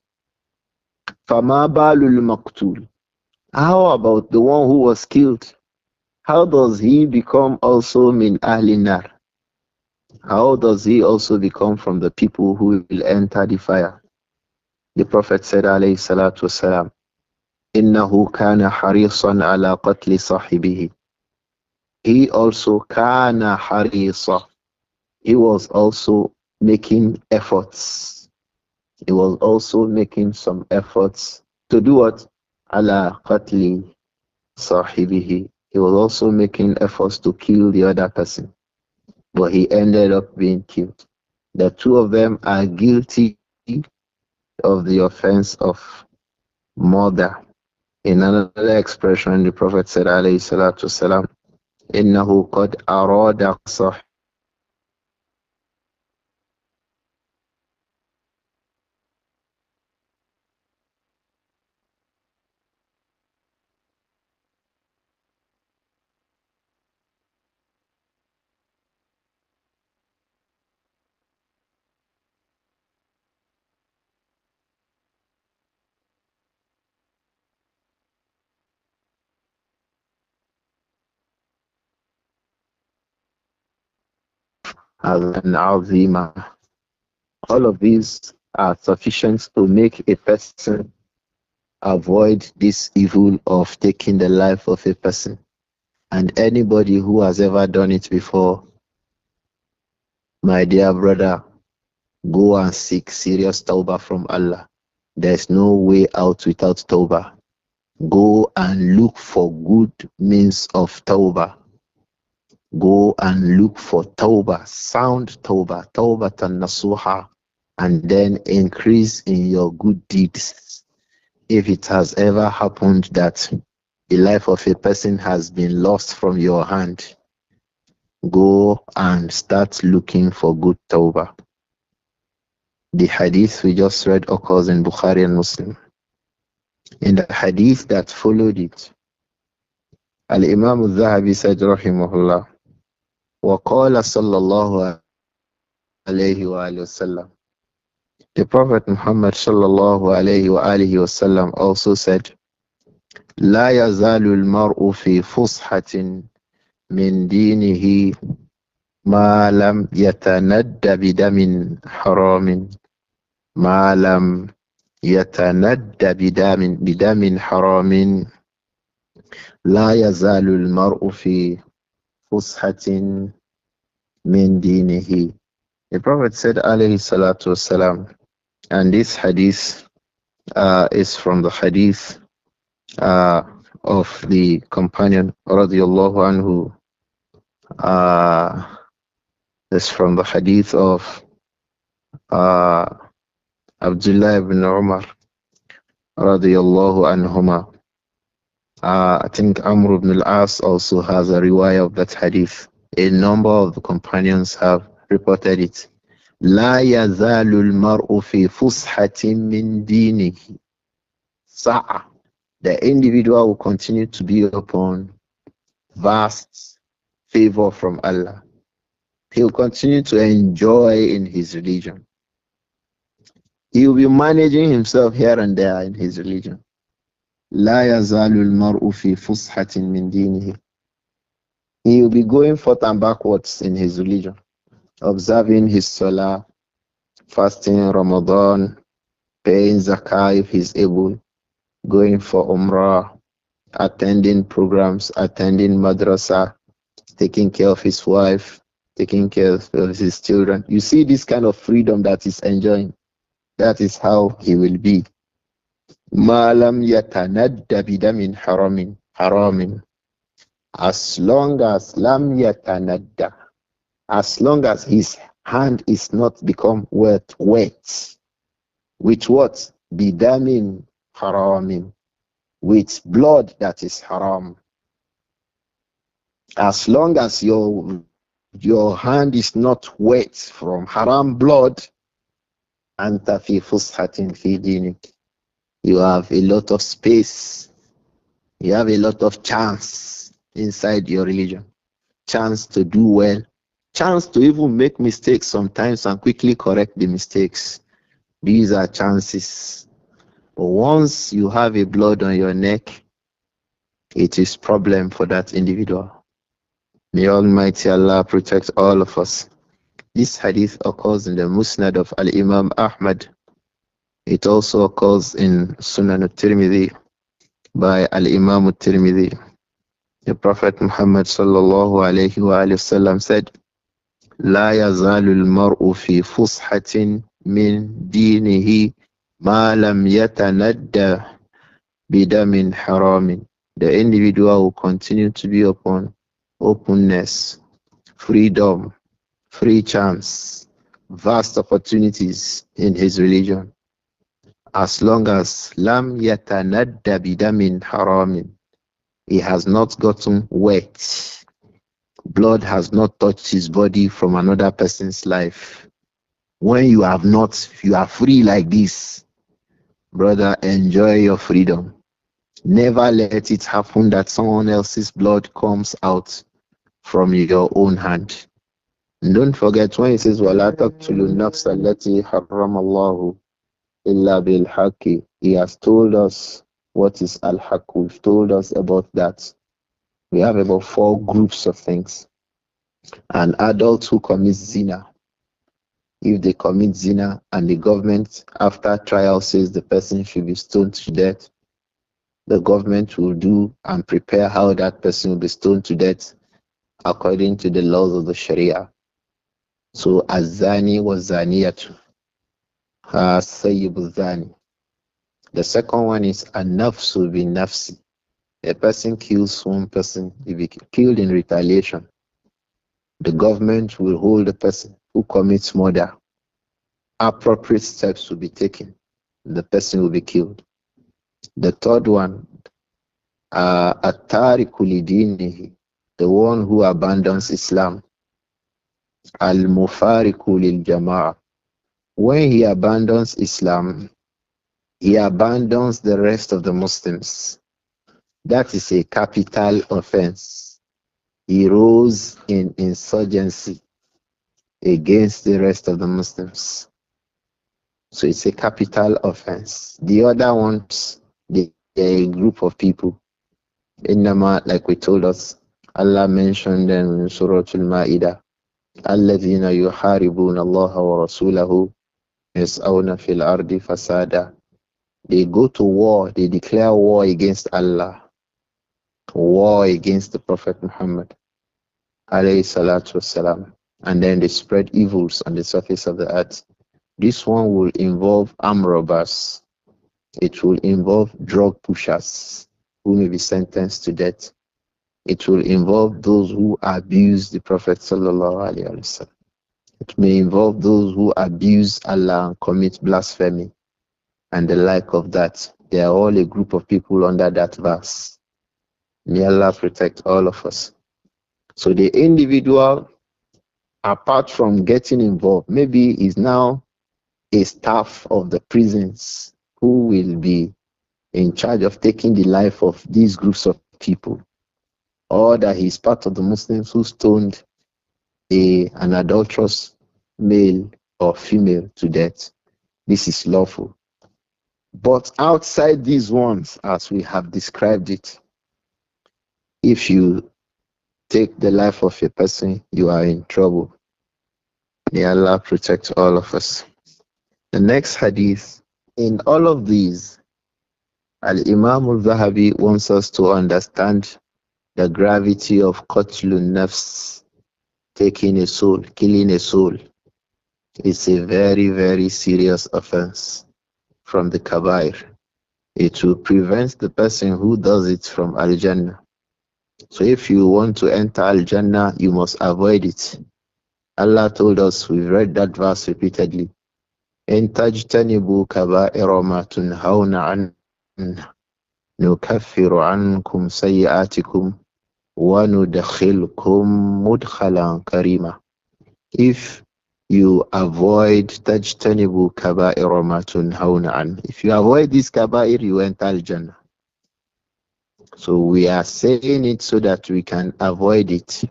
Fama balul maqtul. How about the one who was killed? How does he become also min ahlinar? How does he also become from the people who will enter the fire? The Prophet said, alayhi salatu wasalam, Innahu kana harisan ala qatli sahibihi. He also kana harisa. He was also making efforts. He was also making some efforts to do what? Ala qatli sahibihi. He was also making efforts to kill the other person, but he ended up being killed. The two of them are guilty of the offense of murder. In another expression, the Prophet said, alayhi salatu wasalam, إنه قد أراد صاحبه عظيما. All of these are sufficient to make a person avoid this evil of taking the life of a person. And anybody who has ever done it before, my dear brother, go and seek serious tawbah from Allah. There's no way out without tawbah. Go and look for good means of tawbah. Go and look for tawbah, sound tawbah, tawbatan nasuha, and then increase in your good deeds. If it has ever happened that the life of a person has been lost from your hand, go and start looking for good tawbah. The hadith we just read occurs in Bukhari and Muslim. In the hadith that followed it, Al-Imam al-Zahabi said, rahimahullah, وقال صلى الله عليه وآله وسلم. The Prophet Muhammad sallallahu alayhi wa alihi wasallam also said, لا يزال المرء في فصحة من دينه ما لم يتند بدم حرام ما لم يتند بدم حرام لا يزال المرء في فصحة من دينه. The Prophet said alayhi salatu wasalam, and this hadith is from the hadith of the companion radiallahu anhu. Is from the hadith of uh, Abdullah ibn Umar radiallahu anhuma. I think Amr ibn al-As also has a riwayah of that hadith. A number of the companions have reported it. لا يزال المرء في فسحة من دينه. Sa'a. The individual will continue to be upon vast favor from Allah. He'll continue to enjoy in his religion. He will be managing himself here and there in his religion. لا يزال المرء في فسحة من دينه. He will be going forth and backwards in his religion, observing his salah, fasting Ramadan, paying zakah if he's able, going for umrah, attending programs, attending madrasa, taking care of his wife, taking care of his children. You see this kind of freedom that he's enjoying. That is how he will be. ما لم يتند بدم حرام. As long as lam yatanadda, as long as his hand is not become wet with what? Bidamin haramin, with blood that is haram. As long as your hand is not wet from haram blood, anta fi fushatin fi dinik, you have a lot of space You have a lot of chance inside your religion. Chance to do well. Chance to even make mistakes sometimes and quickly correct the mistakes. These are chances. But once you have a blood on your neck, it is problem for that individual. May Almighty Allah protect all of us. This hadith occurs in the Musnad of Al-Imam Ahmad. It also occurs in Sunan al-Tirmidhi by Al-Imam al-Tirmidhi. The Prophet Muhammad sallallahu alayhi wa sallam said, لا يزال المرء في فسحة من دينه ما لم يتندى بدم حرام. The individual will continue to be upon openness, freedom, free chance, vast opportunities in his religion. As long as lam yatanadda bidamin haramin, he has not gotten wet. Blood has not touched his body from another person's life. When you have not, you are free like this, brother, enjoy your freedom. Never let it happen that someone else's blood comes out from your own hand. And don't forget when he says, وَلَا تَقْتُلُوا النَّفْسَ الَّتِي حَرَّمَ اللَّهُ إِلَّا بِالْحَقِّ. He has told us what is al-haq. We've told us about that. We have about 4 groups of things. An adult who commits zina. If they commit zina and the government, after trial, says the person should be stoned to death, the government will do and prepare how that person will be stoned to death according to the laws of the Sharia. So, Azani was Zaniyatu, Sayyibu Zani. The second one is An-Nafsu bin Nafsi. A person kills one person, he be killed in retaliation. The government will hold the person who commits murder. Appropriate steps will be taken. The person will be killed. The third one, At-Tariku lidinihi, the one who abandons Islam. Al-Mufariku lil Jama'ah. When he abandons Islam, he abandons the rest of the Muslims. That is a capital offense. He rose in insurgency against the rest of the Muslims. So it's a capital offense. The other ones, they're a group of people. Innama, like we told us, Allah mentioned them in Surah Al-Ma'idah. الَّذِينَ يُحَارِبُونَ اللَّهَ وَرَسُولَهُ يَسْعَوْنَ فِي الْأَرْضِ فَسَادًا. They go to war, they declare war against Allah, war against the Prophet Muhammad, alayhi salatu wasalam, and then they spread evils on the surface of the earth. This one will involve armed robbers. It will involve drug pushers who may be sentenced to death. It will involve those who abuse the Prophet sallallahu alaihi wasallam. It may involve those who abuse Allah and commit blasphemy and the like of that. They are all a group of people under that verse. May Allah protect all of us. So the individual, apart from getting involved, maybe is now a staff of the prisons who will be in charge of taking the life of these groups of people, or that he's part of the Muslims who stoned an adulterous male or female to death. This is lawful. But outside these ones, as we have described it, if you take the life of a person, you are in trouble. May Allah protect all of us. The next hadith, in all of these, Al-Imam al-Zahabi wants us to understand the gravity of qatlun nafs, taking a soul, killing a soul. It's a very, very serious offense from the Kabaair. It will prevent the person who does it from Al-Jannah. So if you want to enter Al-Jannah, you must avoid it. Allah told us, we've read that verse repeatedly. إن تجتنبوا كبائر ما تنهون عنه نكفر عنكم سيئاتكم وندخلكم مدخلا كريما. If you avoid تجتنبوا كبائر ما تنهون عنه, if you avoid this kabair, you enter Al-Jannah. So we are saying it so that we can avoid it.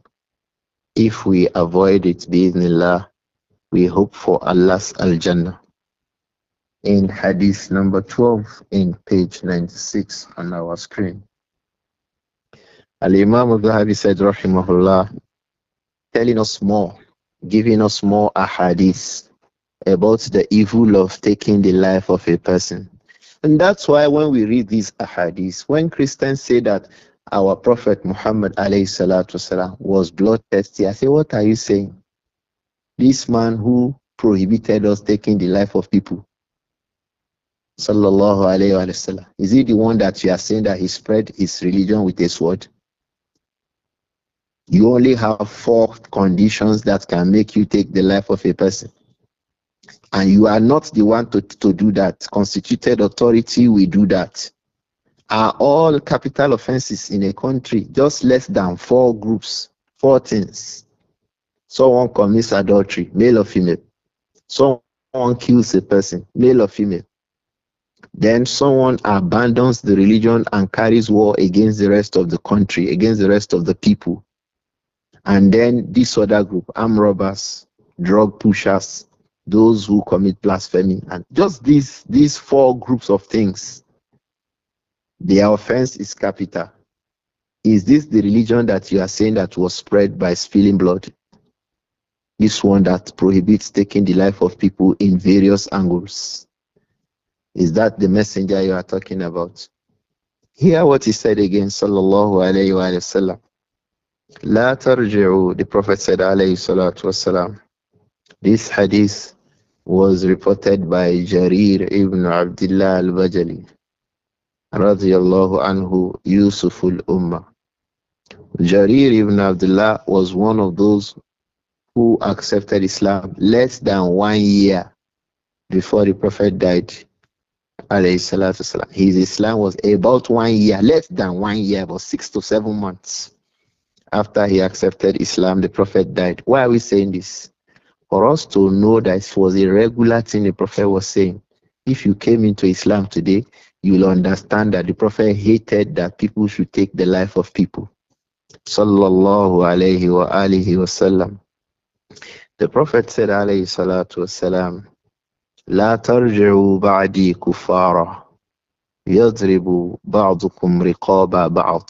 If we avoid it, bismillah, we hope for Allah's Al-Jannah. In Hadith number 12, in page 96 on our screen, Al-Imam al-Zahabi said, rahimahullah, telling us more, giving us more ahadith about the evil of taking the life of a person. And that's why when we read these ahadith, when Christians say that our Prophet Muhammad alayhi salatu wasalam was bloodthirsty, I say, what are you saying? This man who prohibited us taking the life of people, sallallahu alayhi wa sallam, is he the one that you are saying that he spread his religion with a sword? You only have 4 conditions that can make you take the life of a person. And you are not the one to do that. Constituted authority will do that. Are all capital offenses in a country just less than 4 groups, 4 things? Someone commits adultery, male or female. Someone kills a person, male or female. Then someone abandons the religion and carries war against the rest of the country, against the rest of the people. And then this other group, armed robbers, drug pushers, those who commit blasphemy, and just these 4 groups of things, their offense is capital. Is this the religion that you are saying that was spread by spilling blood? This one that prohibits taking the life of people in various angles. Is that the messenger you are talking about? Hear what he said again, sallallahu alayhi wa sallam. La tarji'u, the Prophet said alayhi salatu wasalam. This hadith was reported by Jarir ibn Abdullah al-Bajali, radiyallahu anhu, Yusuf al-Ummah. Jarir ibn Abdullah was one of those who accepted Islam less than 1 year before the Prophet died, alayhi salatu wasalam. His Islam was about 1 year, less than 1 year, about 6 to 7 months after he accepted Islam. The Prophet died. Why are we saying this? For us to know that it was a regular thing the Prophet was saying. If you came into Islam today, you will understand that the Prophet hated that people should take the life of people. Sallallahu alayhi wa alihi wa sallam. The Prophet said alayhi salatu wasalam, La tarji'u ba'di kuffara, yadribu ba'dukum riqaba ba'd.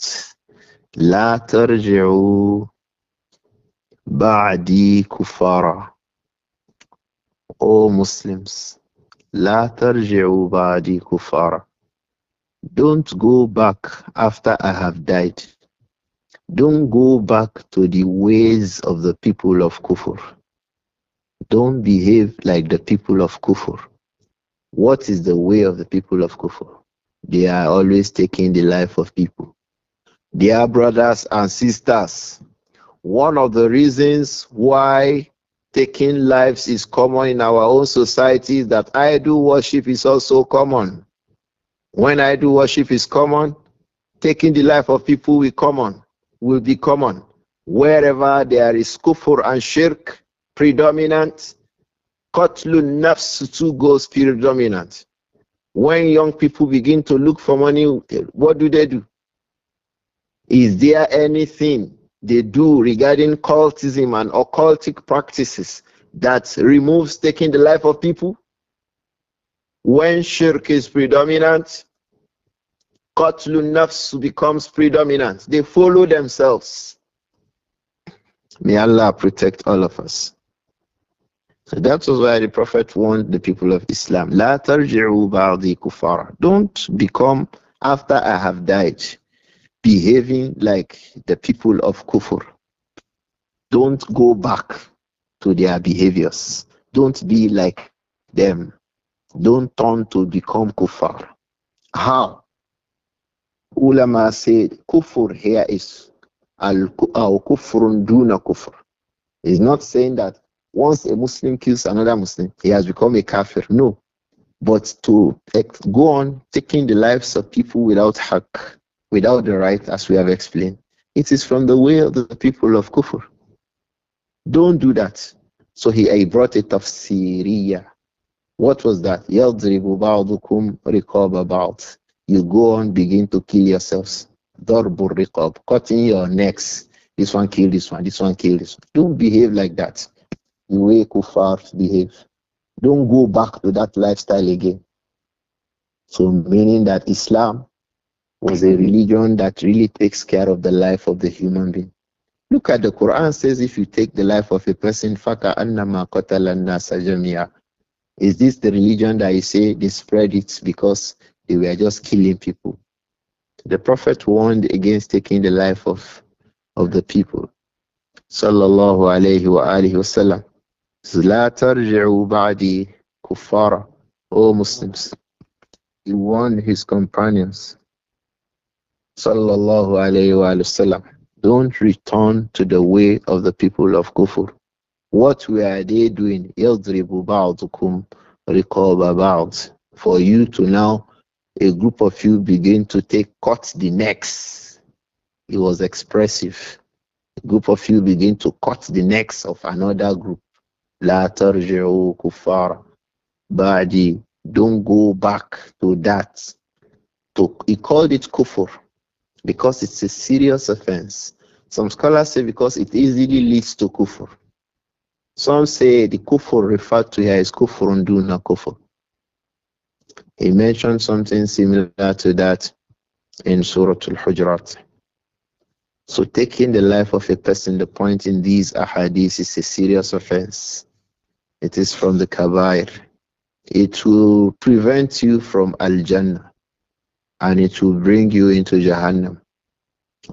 La tarji'u ba'di kuffara. O Muslims, La tarji'u ba'di kuffara. Don't go back after I have died. Don't go back to the ways of the people of Kufur. Don't behave like the people of Kufur. What is the way of the people of Kufur? They are always taking the life of people. Dear brothers and sisters, one of the reasons why taking lives is common in our own society is that idol worship is also common. When idol worship is common, taking the life of people will be common. Wherever there is kufr and shirk predominant, qatlun nafs too goes predominant. When young people begin to look for money, what do? Is there anything they do regarding cultism and occultic practices that removes taking the life of people? When shirk is predominant, qatlun nafs becomes predominant. They follow themselves. May Allah protect all of us. So that was why the Prophet warned the people of Islam, La tarji'u ba'di kufara. Don't become, after I have died, behaving like the people of Kufur. Don't go back to their behaviors. Don't be like them. Don't turn to become Kufar. How? Ulama said Kufur here is al-kufrun duna kufr. He's not saying that once a Muslim kills another Muslim, he has become a kafir. No. But to go on taking the lives of people without haqq, without the right, as we have explained, it is from the way of the people of kufr. Don't do that. So he brought it of Syria. What was that? يَضْرِبُ بَعْضُكُمْ رِقَابَ بَعْضٍ. You go on, begin to kill yourselves. Darbur riqab, cutting your necks. This one kill this one, this one kill this one. Don't behave like that. The way kuffar behave. Don't go back to that lifestyle again. So meaning that Islam was a religion that really takes care of the life of the human being. Look at the Quran says if you take the life of a person, faka annama qatala nasa jamia. Is this the religion that you say they spread it because they were just killing people? The Prophet warned against taking the life of the people. Sallallahu alayhi wa alihi wasallam. La tarji'u ba'di kuffara. O Muslims. He warned his companions. Sallallahu alayhi wa sallam. Don't return to the way of the people of Kufur. What were they doing? يَضْرِبُ بَعْضُكُمْ رِقَابَ بَعْضٍ. For you to now, a group of you begin to cut the necks. It was expressive. A group of you begin to cut the necks of another group. La tarji'u kuffara ba'di. Don't go back to that. He called it kufur because it's a serious offense. Some scholars say because it easily leads to kufur. Some say the kufur referred to here is kufrun duna kufur. He mentioned something similar to that in Surah Al-Hujurat. So taking the life of a person, the point in these ahadith is a serious offense. It is from the Kabaair. It will prevent you from Al-Jannah and it will bring you into Jahannam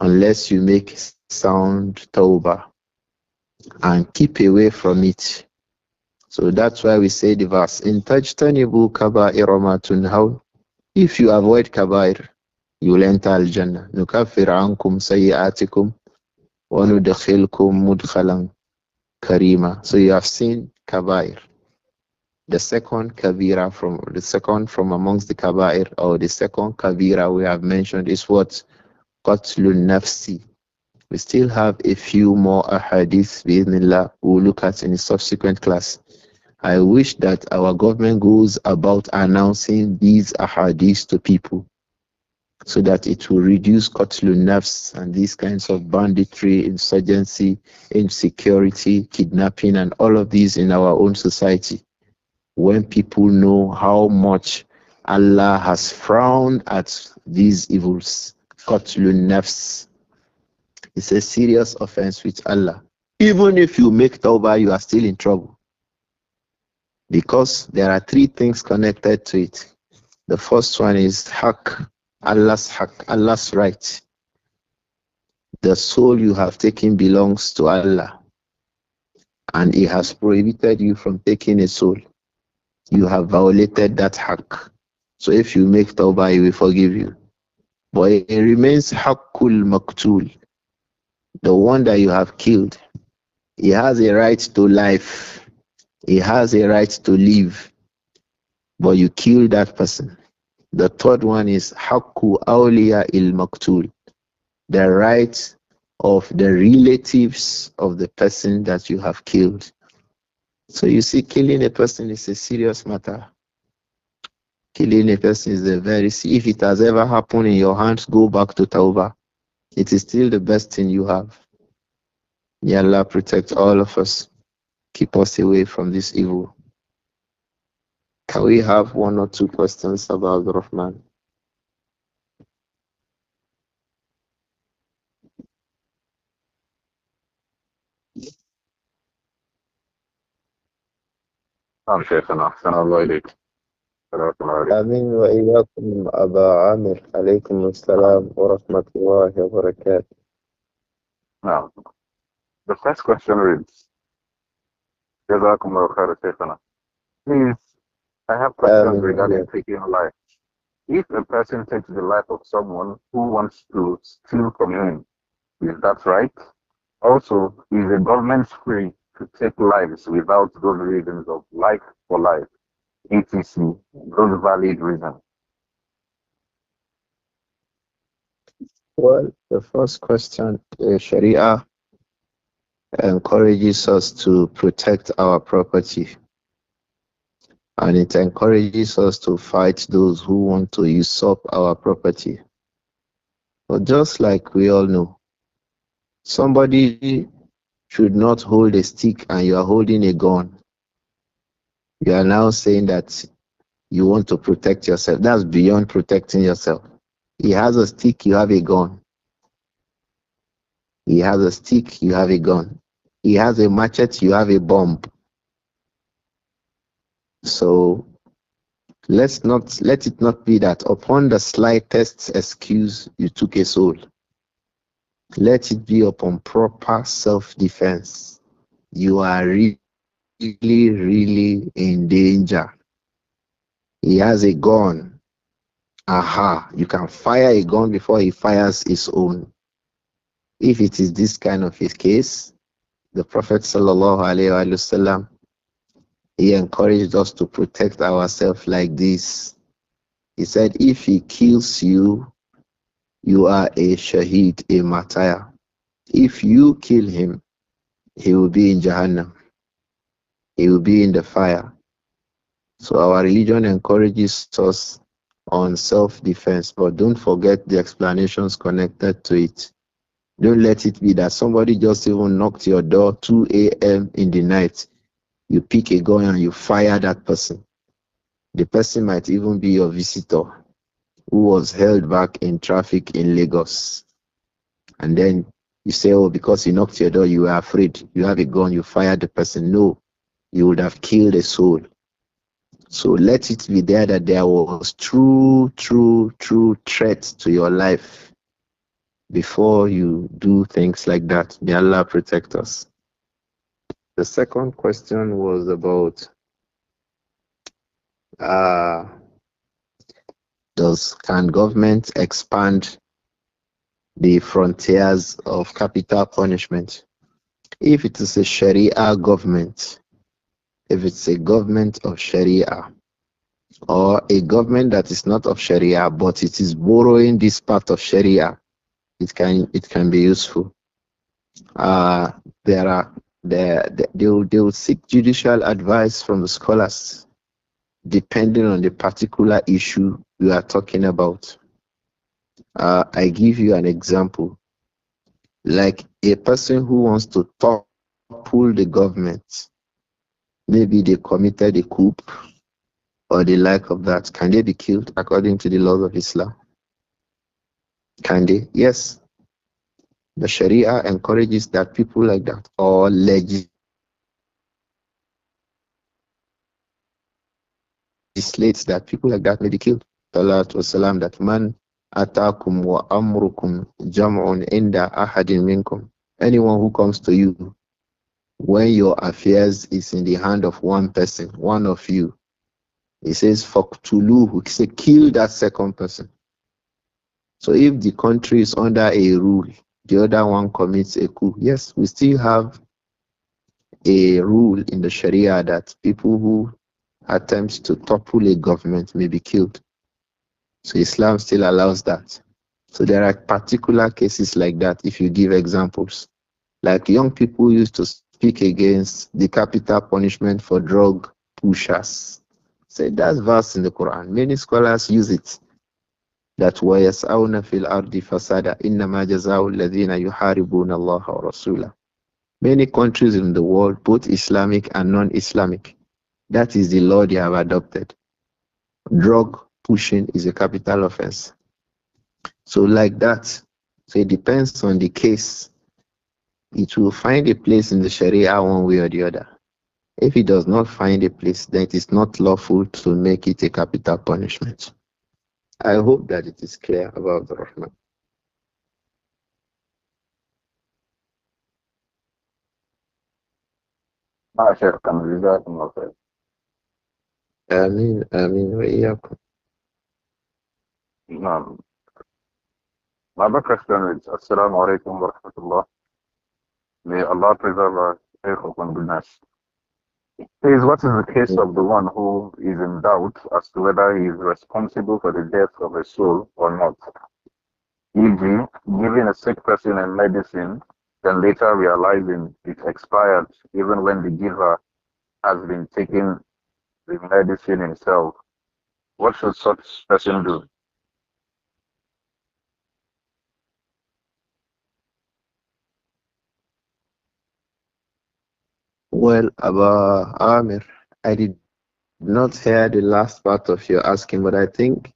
unless you make sound tawbah and keep away from it. So that's why we say the verse in tajtanibu kaba'ira ma tunhaw. If you avoid kabair, you will enter al-jannah. Nukaffir ankum sayi'atikum wa nudkhilkum mudkhalan karima. So you have seen kabair. The second from amongst the kabair, or the second kabira we have mentioned is what? Qatlun nafsi. We still have a few more ahadith bi'idhnillah we'll look at in a subsequent class. I wish that our government goes about announcing these ahadith to people so that it will reduce qatlun nafs and these kinds of banditry, insurgency, insecurity, kidnapping, and all of these in our own society. When people know how much Allah has frowned at these evils, qatlun nafs, it's a serious offense with Allah. Even if you make tawbah, you are still in trouble. Because there are three things connected to it. The first one is haq, Allah's right. The soul you have taken belongs to Allah, and He has prohibited you from taking a soul. You have violated that haq. So if you make tawbah, He will forgive you. But it remains haqqul maktul, the one that you have killed. He has a right to life. He has a right to live, but you kill that person. The third one is Hakku Awliya il Maktul, the right of the relatives of the person that you have killed. So you see, killing a person is a serious matter. Killing a person is if it has ever happened in your hands, go back to Tawbah. It is still the best thing you have. May Allah protect all of us. Keep us away from this evil. Can we have one or two questions about the Rahman? نعم شيخنا أحسن الله إليك. السلام عليكم. آمين وإياكم أبا عامر. عليكم السلام ورحمة الله وبركاته. Now, the first question reads, جزاكم الله خير شيخنا. Please, I have questions regarding taking life. If a person takes the life of someone who wants to steal from him, is that right? Also, is the government free to take lives without those reasons of life for life, etc., those valid reasons? Well, the first question, Sharia encourages us to protect our property, and it encourages us to fight those who want to usurp our property. But just like we all know, somebody should not hold a stick and you are holding a gun. You are now saying that you want to protect yourself. That's beyond protecting yourself. He has a stick, you have a gun. He has a stick, you have a gun. He has a machete, you have a bomb. So let it not be that upon the slightest excuse you took a soul. Let it be upon proper self-defense. You are really, really in danger. He has a gun. Aha, you can fire a gun before he fires his own. If it is this kind of a case, the Prophet sallallahu alaihi wasallam, he encouraged us to protect ourselves like this. He said, if he kills you, you are a shaheed, a martyr. If you kill him, he will be in Jahannam. He will be in the fire. So our religion encourages us on self-defense, but don't forget the explanations connected to it. Don't let it be that somebody just even knocked your door 2 a.m. in the night. You pick a gun and you fire that person. The person might even be your visitor who was held back in traffic in Lagos. And then you say, oh, because he knocked your door, you were afraid. You have a gun, you fire the person. No, you would have killed a soul. So let it be there that there was true threat to your life before you do things like that. May Allah protect us. The second question was about uh, can government expand the frontiers of capital punishment? If it is a Sharia government, if it's a government of Sharia, or a government that is not of Sharia, but it is borrowing this part of Sharia, it can be useful. Uh, there are they will seek judicial advice from the scholars depending on the particular issue we are talking about. I give you an example, like a person who wants to topple the government. Maybe they committed a coup or the like of that. Can they be killed according to the laws of Islam? Can they? Yes. The Sharia encourages that people like that, or legislates that people like that may be killed. Salatu wasalam, that man atakum wa amrukum jam'un inda ahadin minkum. Anyone who comes to you when your affairs is in the hand of one person, one of you, he says, Faktuluhu, he says, kill that second person. So if the country is under a rule, the other one commits a coup, yes, we still have a rule in the Sharia that people who attempt to topple a government may be killed. So Islam still allows that. So there are particular cases like that if you give examples. Like young people used to speak against the capital punishment for drug pushers. Say that's verse in the Quran. Many scholars use it. That وَيَسْعَوْنَ فِي الْأَرْضِ فَسَادًا إِنَّمَا جَزَاءُ الَّذِينَ يُحَارِبُونَ اللَّهَ وَرَسُولَهُ. Many countries in the world, both Islamic and non-Islamic, that is the law they have adopted. Drug pushing is a capital offense. So like that. So it depends on the case. It will find a place in the Sharia one way or the other. If it does not find a place, then it is not lawful to make it a capital punishment. I hope that it is clear about the Rahman. Shaykh, can we start from outside? Ameen, Ameen, wa iyyakum. No. My other question is, Assalamu alaikum wa rahmatullah. May Allah preserve our Shaykh upon goodness. Says, what is the case of the one who is in doubt as to whether he is responsible for the death of a soul or not? E.g., giving a sick person a medicine, then later realizing it expired even when the giver has been taking the medicine himself. What should such person do? Well, Abba Amir, I did not hear the last part of your asking, but I think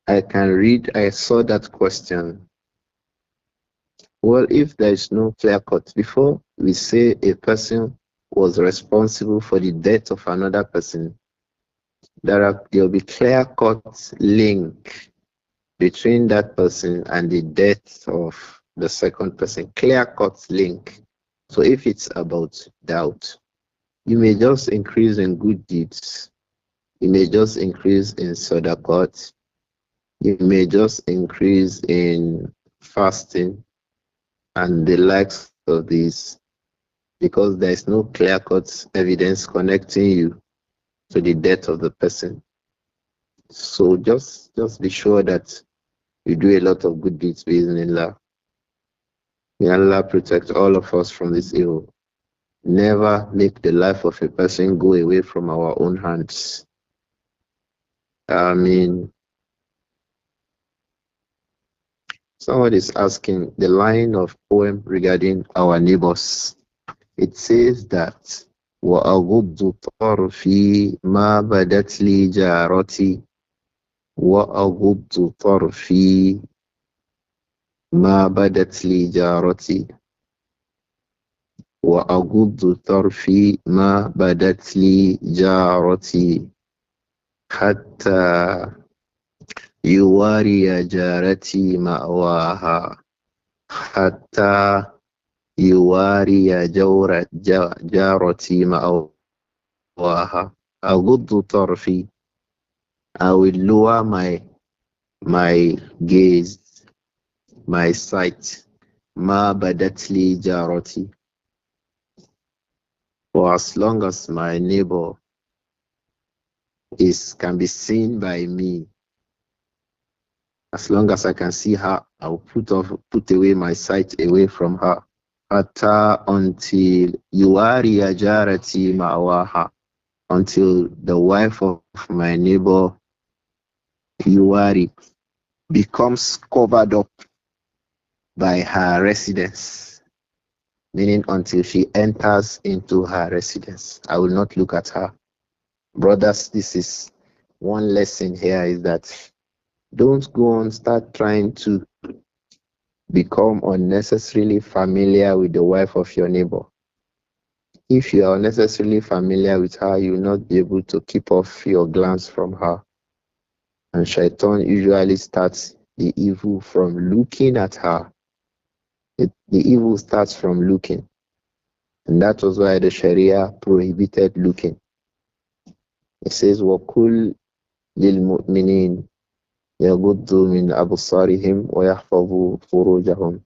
I can read. I saw that question. Well, if there is no clear cut, before we say a person was responsible for the death of another person, there will be clear cut link between that person and the death of the second person. Clear cut link. So if it's about doubt, you may just increase in good deeds. You may just increase in sadaqat. You may just increase in fasting and the likes of these, because there is no clear-cut evidence connecting you to the death of the person. So just be sure that you do a lot of good deeds based in Allah. May Allah protect all of us from this evil. Never make the life of a person go away from our own hands. I mean, someone is asking the line of poem regarding our neighbors. It says that وَأَغُضُّ طَرْفِي مَا بَدَتْ لِي جَارَتِي وَأَغُضُّ طَرْفِي مَا بَدَتْ لِي جَارَتِي وَأَغُضُّ طَرْفِي مَا بَدَتْ لِي جَارَتِي حَتَّى يُوَارِيَ جَارَتِي مَأْوَاهَا حَتَّى يُوَارِيَ جَارَتِي مَأْوَاهَا. أغض طرفي. I will lower my gaze, my sight. Ma badatli jarati. For as long as my neighbor can be seen by me, as long as I can see her, I will put away my sight away from her. Hatta until yuari jarati ma'waha, until the wife of my neighbor yuari becomes covered up by her residence, meaning until she enters into her residence. I will not look at her. Brothers, this is one lesson here, is that don't go and start trying to become unnecessarily familiar with the wife of your neighbor. If you are unnecessarily familiar with her, you will not be able to keep off your glance from her. And shaitan usually starts the evil from looking at her. The evil starts from looking. And that was why the Sharia prohibited looking. It says, وَكُلْ لِلْمُؤْمِنِينَ يَغُضُّوا مِنْ أَبْصَارِهِمْ وَيَحْفَظُوا فُرُوجَهُم.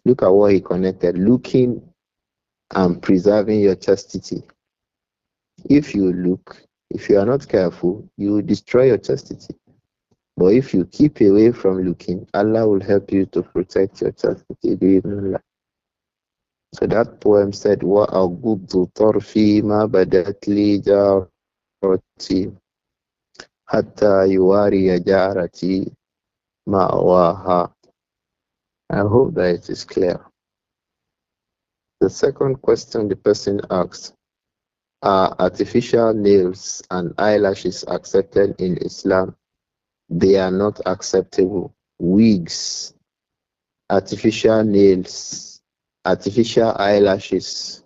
Look at what he connected. Looking and preserving your chastity. If you look, if you are not careful, you will destroy your chastity. But if you keep away from looking, Allah will help you to protect your chastity. So that poem said, وَأَغُضُّ طَرْفِي مَا بَدَتْ لِي جَارَتِي حَتَّى يُوَارِيَ جَارَتِي مَأْوَاهَا. I hope that it is clear. The second question the person asked, are artificial nails and eyelashes accepted in Islam? They are not acceptable. Wigs, artificial nails, artificial eyelashes,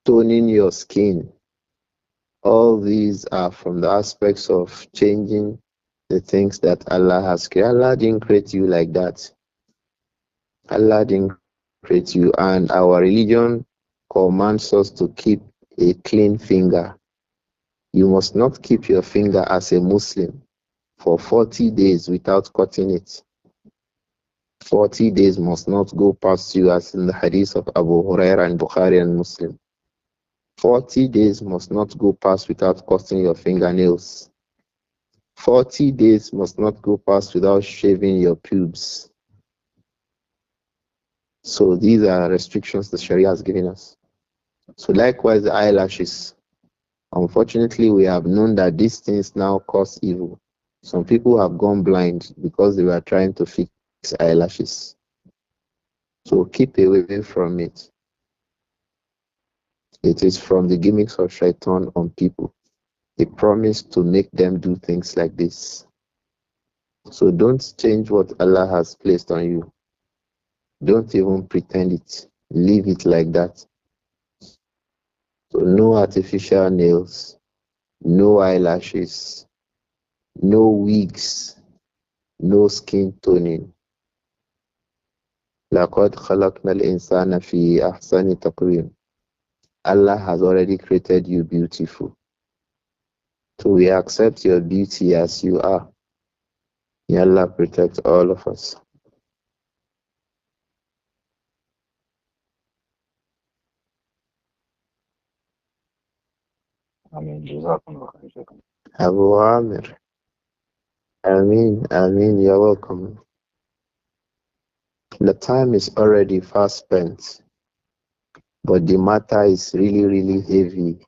toning your skin, all these are from the aspects of changing the things that Allah has created. Allah didn't create you like that. Allah didn't create you, and our religion commands us to keep a clean finger. You must not keep your finger as a Muslim for 40 days without cutting it. 40 days must not go past you, as in the hadith of Abu Huraira and Bukhari and Muslim. 40 days must not go past without cutting your fingernails. 40 days must not go past without shaving your pubes. So these are restrictions the Sharia has given us. So likewise, the eyelashes. Unfortunately, we have known that these things now cause evil. Some people have gone blind because they were trying to fix eyelashes. So keep away from it. It is from the gimmicks of shaitan on people. He promised to make them do things like this. So don't change what Allah has placed on you. Don't even pretend it. Leave it like that. So no artificial nails, no eyelashes, no wigs, no skin toning. لَقَدْ خَلَقْنَا الْإِنسَانَ فِي أَحْسَنِ تَقْوِيمٍ. Allah has already created you beautiful. So we accept your beauty as you are. May Allah protect all of us. Abu Amir. Ameen, you're welcome. The time is already fast spent, but the matter is really, really heavy.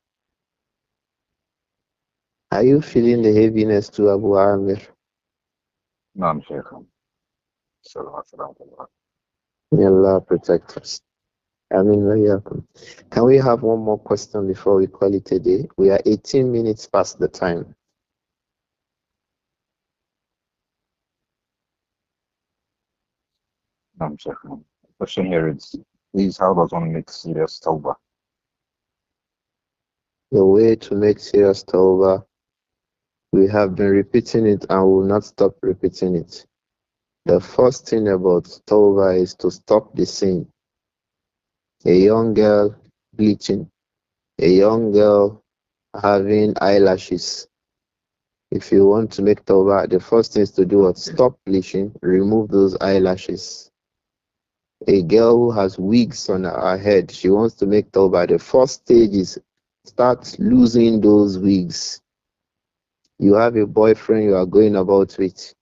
Are you feeling the heaviness too, Abu Amir? نعم شيخ. May Allah protect us. Can we have one more question before we call it a day? We are 18 minutes past the time. نعم شيخ. The question here is how does one make serious tawbah? The way to make serious tawbah, we have been repeating it and will not stop repeating it. The first thing about tawbah is to stop the sin. A young girl bleaching, a young girl having eyelashes. If you want to make tawbah, the first thing is to do what? Stop bleaching, remove those eyelashes. A girl who has wigs on her head, she wants to make tawbah. The first stage is start losing those wigs. You have a boyfriend you are going about with.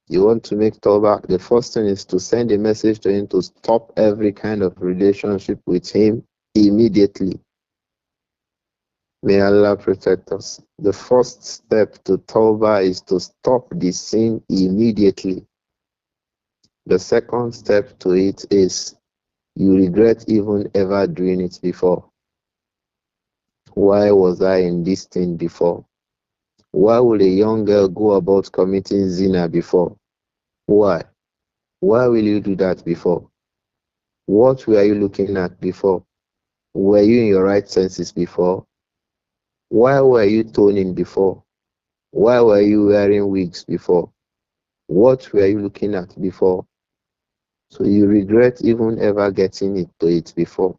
You want to make tawbah, the first thing is to send a message to him to stop every kind of relationship with him immediately. May Allah protect us. The first step to tawbah is to stop the sin immediately. The second step to it is you regret even ever doing it before. Why was I in this thing before? Why would a young girl go about committing zina before? Why? Why will you do that before? What were you looking at before? Were you in your right senses before? Why were you toning before? Why were you wearing wigs before? What were you looking at before? So you regret even ever getting into it before.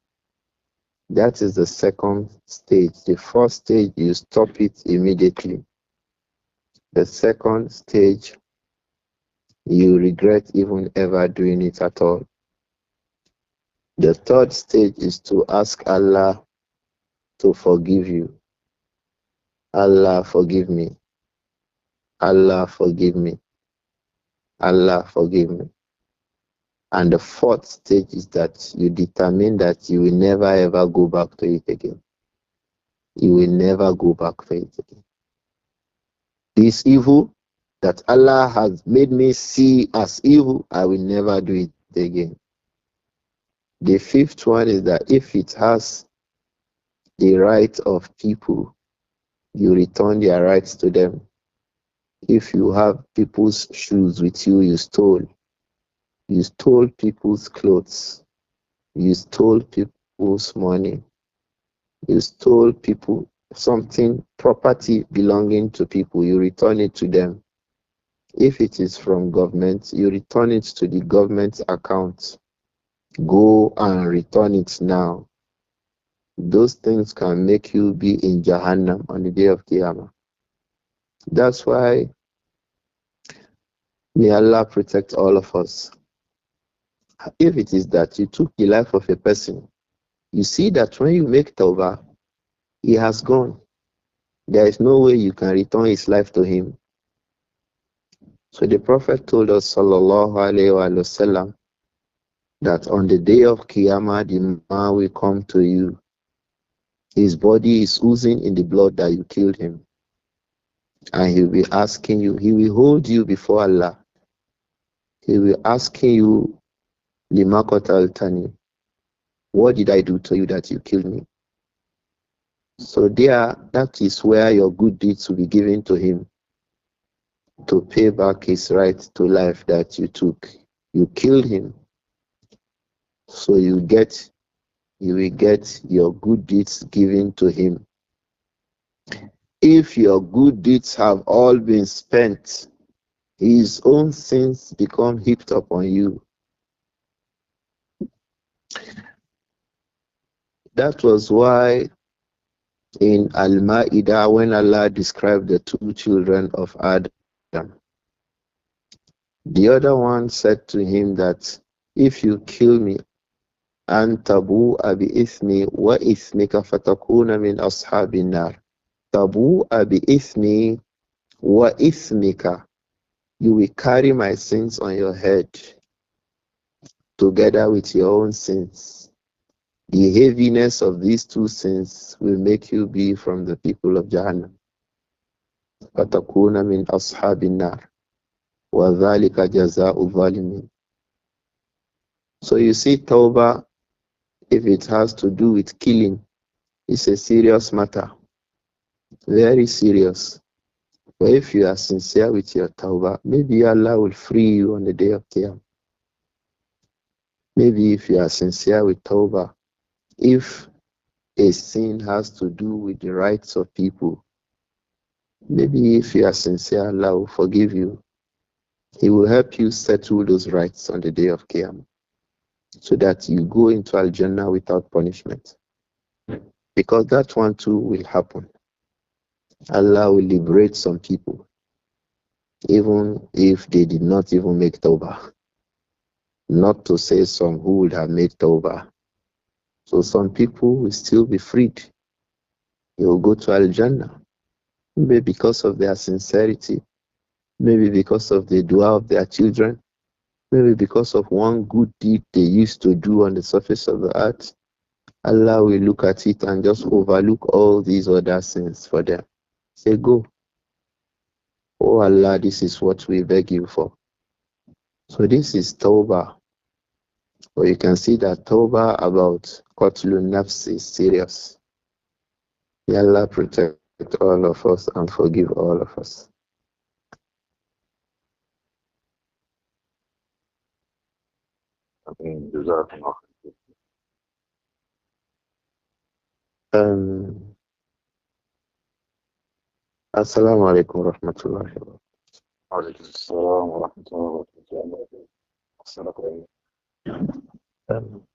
That is the second stage. The first stage, you stop it immediately. The second stage, you regret even ever doing it at all. The third stage is to ask Allah to forgive you. Allah forgive me. Allah forgive me. Allah forgive me. And the fourth stage is that you determine that you will never ever go back to it again. You will never go back to it again. This evil that Allah has made me see as evil, I will never do it again. The fifth one is that if it has the right of people, you return their rights to them. If you have people's shoes with you, you stole. You stole people's clothes. You stole people's money. You stole people something, property belonging to people. You return it to them. If it is from government, you return it to the government account. Go and return it now. Those things can make you be in Jahannam on the day of Qiyamah. That's why may Allah protect all of us. If it is that you took the life of a person, you see that when you make tawbah, he has gone. There is no way you can return his life to him. So the Prophet told us, sallallahu alayhi wa sallam, that on the day of Qiyamah, the man will come to you. His body is oozing in the blood that you killed him. And he will be asking you, he will hold you before Allah. He will asking you, Lima qataltani, what did I do to you that you killed me? So there, that is where your good deeds will be given to him to pay back his right to life that you took. You killed him, so you will get your good deeds given to him. If your good deeds have all been spent, his own sins become heaped upon you. That was why in Al-Ma'idah, when Allah described the two children of Adam, the other one said to him that if you kill me, أن تبوء بإثمي وإثمك فتكون من أصحاب النار. تبوء بإثمي وإثمك. You will carry my sins on your head together with your own sins. The heaviness of these two sins will make you be from the people of Jahannam. فتكون من أصحاب النار وذلك جزاء الظالمين. So you see, Tawbah, if it has to do with killing, it's a serious matter. Very serious. But if you are sincere with your tawbah, maybe Allah will free you on the day of Qiyam. Maybe if you are sincere with tawbah, if a sin has to do with the rights of people, maybe if you are sincere, Allah will forgive you. He will help you settle those rights on the day of Qiyam so that you go into Al-Jannah without punishment. Because that one too will happen. Allah will liberate some people, even if they did not even make tawbah. Not to say some who would have made tawbah. So some people will still be freed. They will go to Al-Jannah. Maybe because of their sincerity. Maybe because of the dua of their children. Maybe because of one good deed they used to do on the surface of the earth. Allah will look at it and just overlook all these other sins for them. Say, go. Oh Allah, this is what we beg you for. So this is Tawbah. But you can see that Tawbah about Qatlun Nafs is serious. May Allah protect all of us and forgive all of us. جزاكم الله خير. Assalamu alaikum wa rahmatullahi wa وعليكم السلام ورحمة الله وبركاته. السلام عليكم. barakatuh.